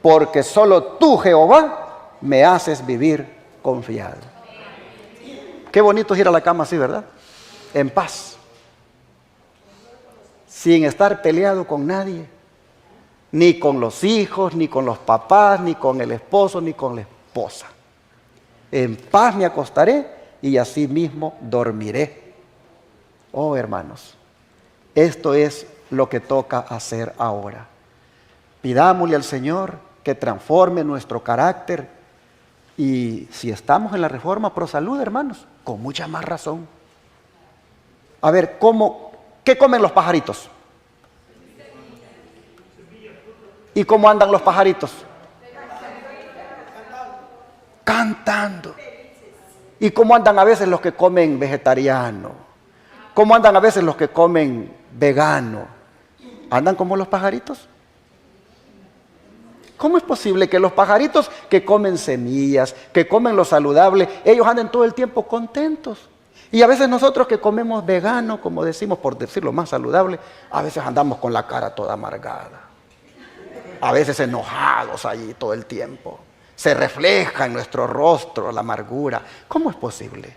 porque solo tú, Jehová, me haces vivir confiado. Qué bonito es ir a la cama así, ¿verdad? En paz, sin estar peleado con nadie, ni con los hijos, ni con los papás, ni con el esposo, ni con la esposa. En paz me acostaré y asimismo dormiré. Oh, hermanos, esto es lo que toca hacer ahora. Pidámosle al Señor que transforme nuestro carácter. Y si estamos en la Reforma Pro Salud, hermanos, con mucha más razón. A ver, ¿qué comen los pajaritos? ¿Y cómo andan los pajaritos? Cantando. ¿Y cómo andan a veces los que comen vegetariano? ¿Cómo andan a veces los que comen vegano? ¿Andan como los pajaritos? ¿Cómo es posible que los pajaritos que comen semillas, que comen lo saludable, ellos anden todo el tiempo contentos? Y a veces nosotros que comemos vegano, como decimos, por decirlo más saludable, a veces andamos con la cara toda amargada. A veces enojados allí todo el tiempo. Se refleja en nuestro rostro la amargura. ¿Cómo es posible?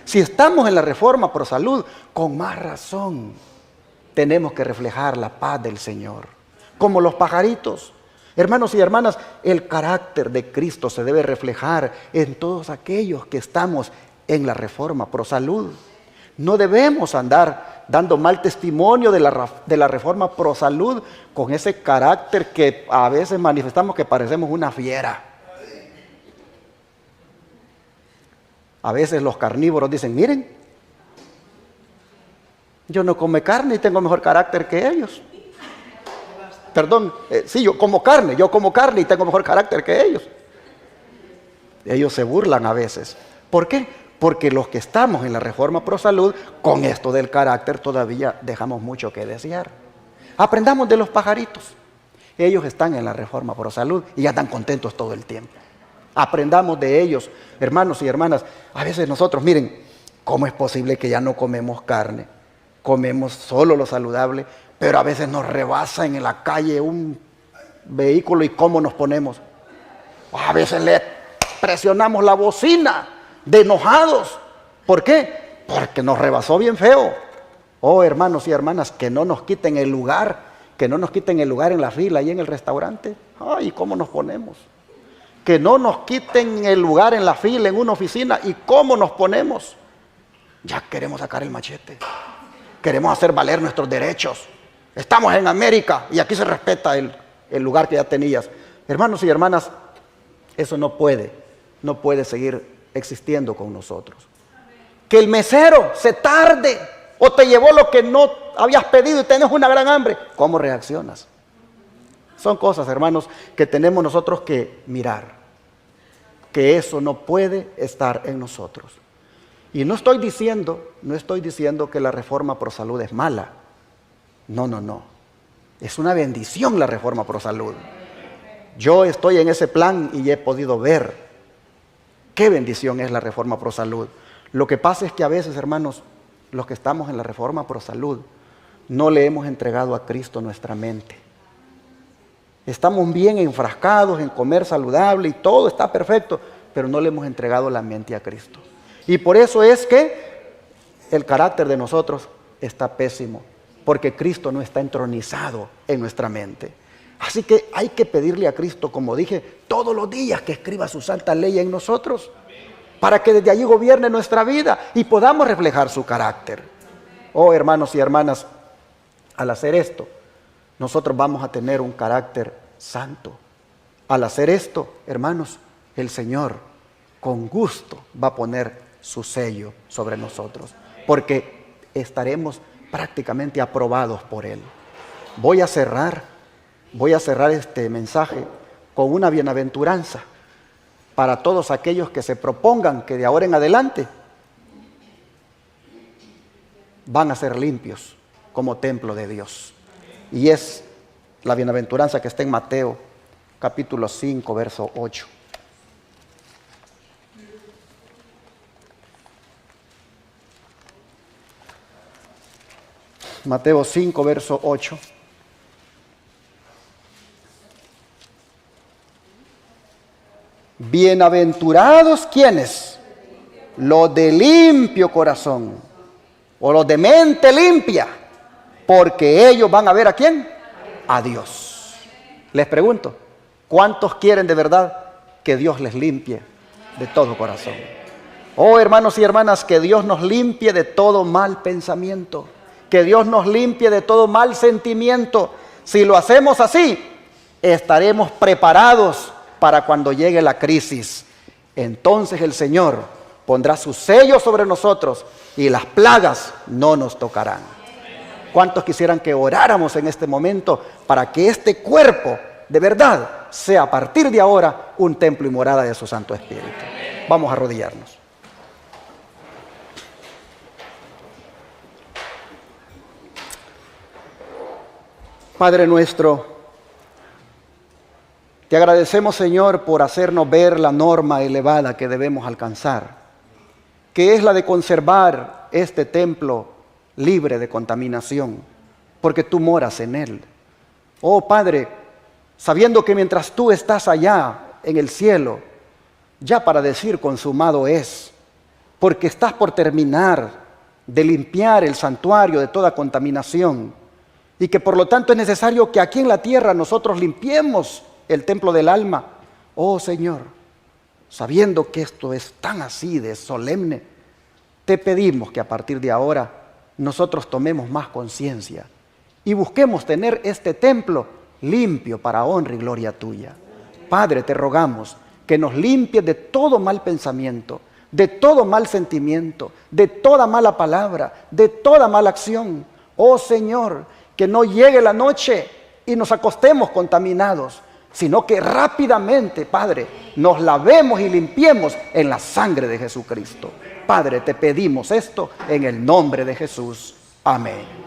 Si estamos en la Reforma Pro Salud, con más razón tenemos que reflejar la paz del Señor. Como los pajaritos. Hermanos y hermanas, el carácter de Cristo se debe reflejar en todos aquellos que estamos en la Reforma Pro Salud. No debemos andar dando mal testimonio de la Reforma Pro Salud con ese carácter que a veces manifestamos que parecemos una fiera. A veces los carnívoros dicen, miren, yo no como carne y tengo mejor carácter que ellos. Perdón, sí, yo como carne y tengo mejor carácter que ellos. Ellos se burlan a veces. ¿Por qué? Porque los que estamos en la Reforma Pro Salud, con esto del carácter todavía dejamos mucho que desear. Aprendamos de los pajaritos. Ellos están en la Reforma Pro Salud y ya están contentos todo el tiempo. Aprendamos de ellos, hermanos y hermanas. A veces nosotros, miren, ¿cómo es posible que ya no comemos carne? Comemos solo lo saludable, pero a veces nos rebasa en la calle un vehículo y ¿cómo nos ponemos? A veces le presionamos la bocina de enojados. ¿Por qué? Porque nos rebasó bien feo. Oh, hermanos y hermanas, que no nos quiten el lugar, en la fila y en el restaurante. Ay, ¿cómo nos ponemos? Que no nos quiten el lugar en la fila, en una oficina, y ¿cómo nos ponemos? Ya queremos sacar el machete. Queremos hacer valer nuestros derechos. Estamos en América y aquí se respeta el lugar que ya tenías. Hermanos y hermanas, eso no puede seguir existiendo con nosotros. Que el mesero se tarde o te llevó lo que no habías pedido y tenés una gran hambre. ¿Cómo reaccionas? Son cosas, hermanos, que tenemos nosotros que mirar. Que eso no puede estar en nosotros. Y no estoy diciendo que la reforma pro salud es mala. No. Es una bendición la reforma pro salud. Yo estoy en ese plan y he podido ver qué bendición es la reforma pro salud. Lo que pasa es que a veces, hermanos, los que estamos en la reforma pro salud, no le hemos entregado a Cristo nuestra mente. Estamos bien enfrascados en comer saludable y todo está perfecto, pero no le hemos entregado la mente a Cristo. Y por eso es que el carácter de nosotros está pésimo, porque Cristo no está entronizado en nuestra mente. Así que hay que pedirle a Cristo, como dije, todos los días que escriba su santa ley en nosotros, para que desde allí gobierne nuestra vida y podamos reflejar su carácter. Oh, hermanos y hermanas, al hacer esto, nosotros vamos a tener un carácter santo. Al hacer esto, hermanos, el Señor con gusto va a poner su sello sobre nosotros, porque estaremos prácticamente aprobados por Él. Voy a cerrar este mensaje con una bienaventuranza para todos aquellos que se propongan que de ahora en adelante van a ser limpios como templo de Dios. Y es la bienaventuranza que está en Mateo capítulo 5, verso 8. Mateo 5, verso 8. Bienaventurados quienes, los de limpio corazón, o los de mente limpia, porque ellos van a ver ¿a quién? A Dios. Les pregunto, ¿cuántos quieren de verdad que Dios les limpie de todo corazón? Oh, hermanos y hermanas, que Dios nos limpie de todo mal pensamiento, que Dios nos limpie de todo mal sentimiento. Si lo hacemos así, estaremos preparados para cuando llegue la crisis. Entonces el Señor pondrá su sello sobre nosotros y las plagas no nos tocarán. ¿Cuántos quisieran que oráramos en este momento para que este cuerpo de verdad sea a partir de ahora un templo y morada de su Santo Espíritu? Vamos a arrodillarnos. Padre nuestro, te agradecemos, Señor, por hacernos ver la norma elevada que debemos alcanzar, que es la de conservar este templo libre de contaminación, porque tú moras en él. Oh Padre, sabiendo que mientras tú estás allá en el cielo, ya para decir consumado es, porque estás por terminar de limpiar el santuario de toda contaminación, y que por lo tanto es necesario que aquí en la tierra nosotros limpiemos el templo del alma. Oh Señor, sabiendo que esto es tan así de solemne, te pedimos que a partir de ahora nosotros tomemos más conciencia y busquemos tener este templo limpio para honra y gloria tuya. Padre, te rogamos que nos limpies de todo mal pensamiento, de todo mal sentimiento, de toda mala palabra, de toda mala acción. Oh Señor, que no llegue la noche y nos acostemos contaminados, sino que rápidamente, Padre, nos lavemos y limpiemos en la sangre de Jesucristo. Padre, te pedimos esto en el nombre de Jesús. Amén.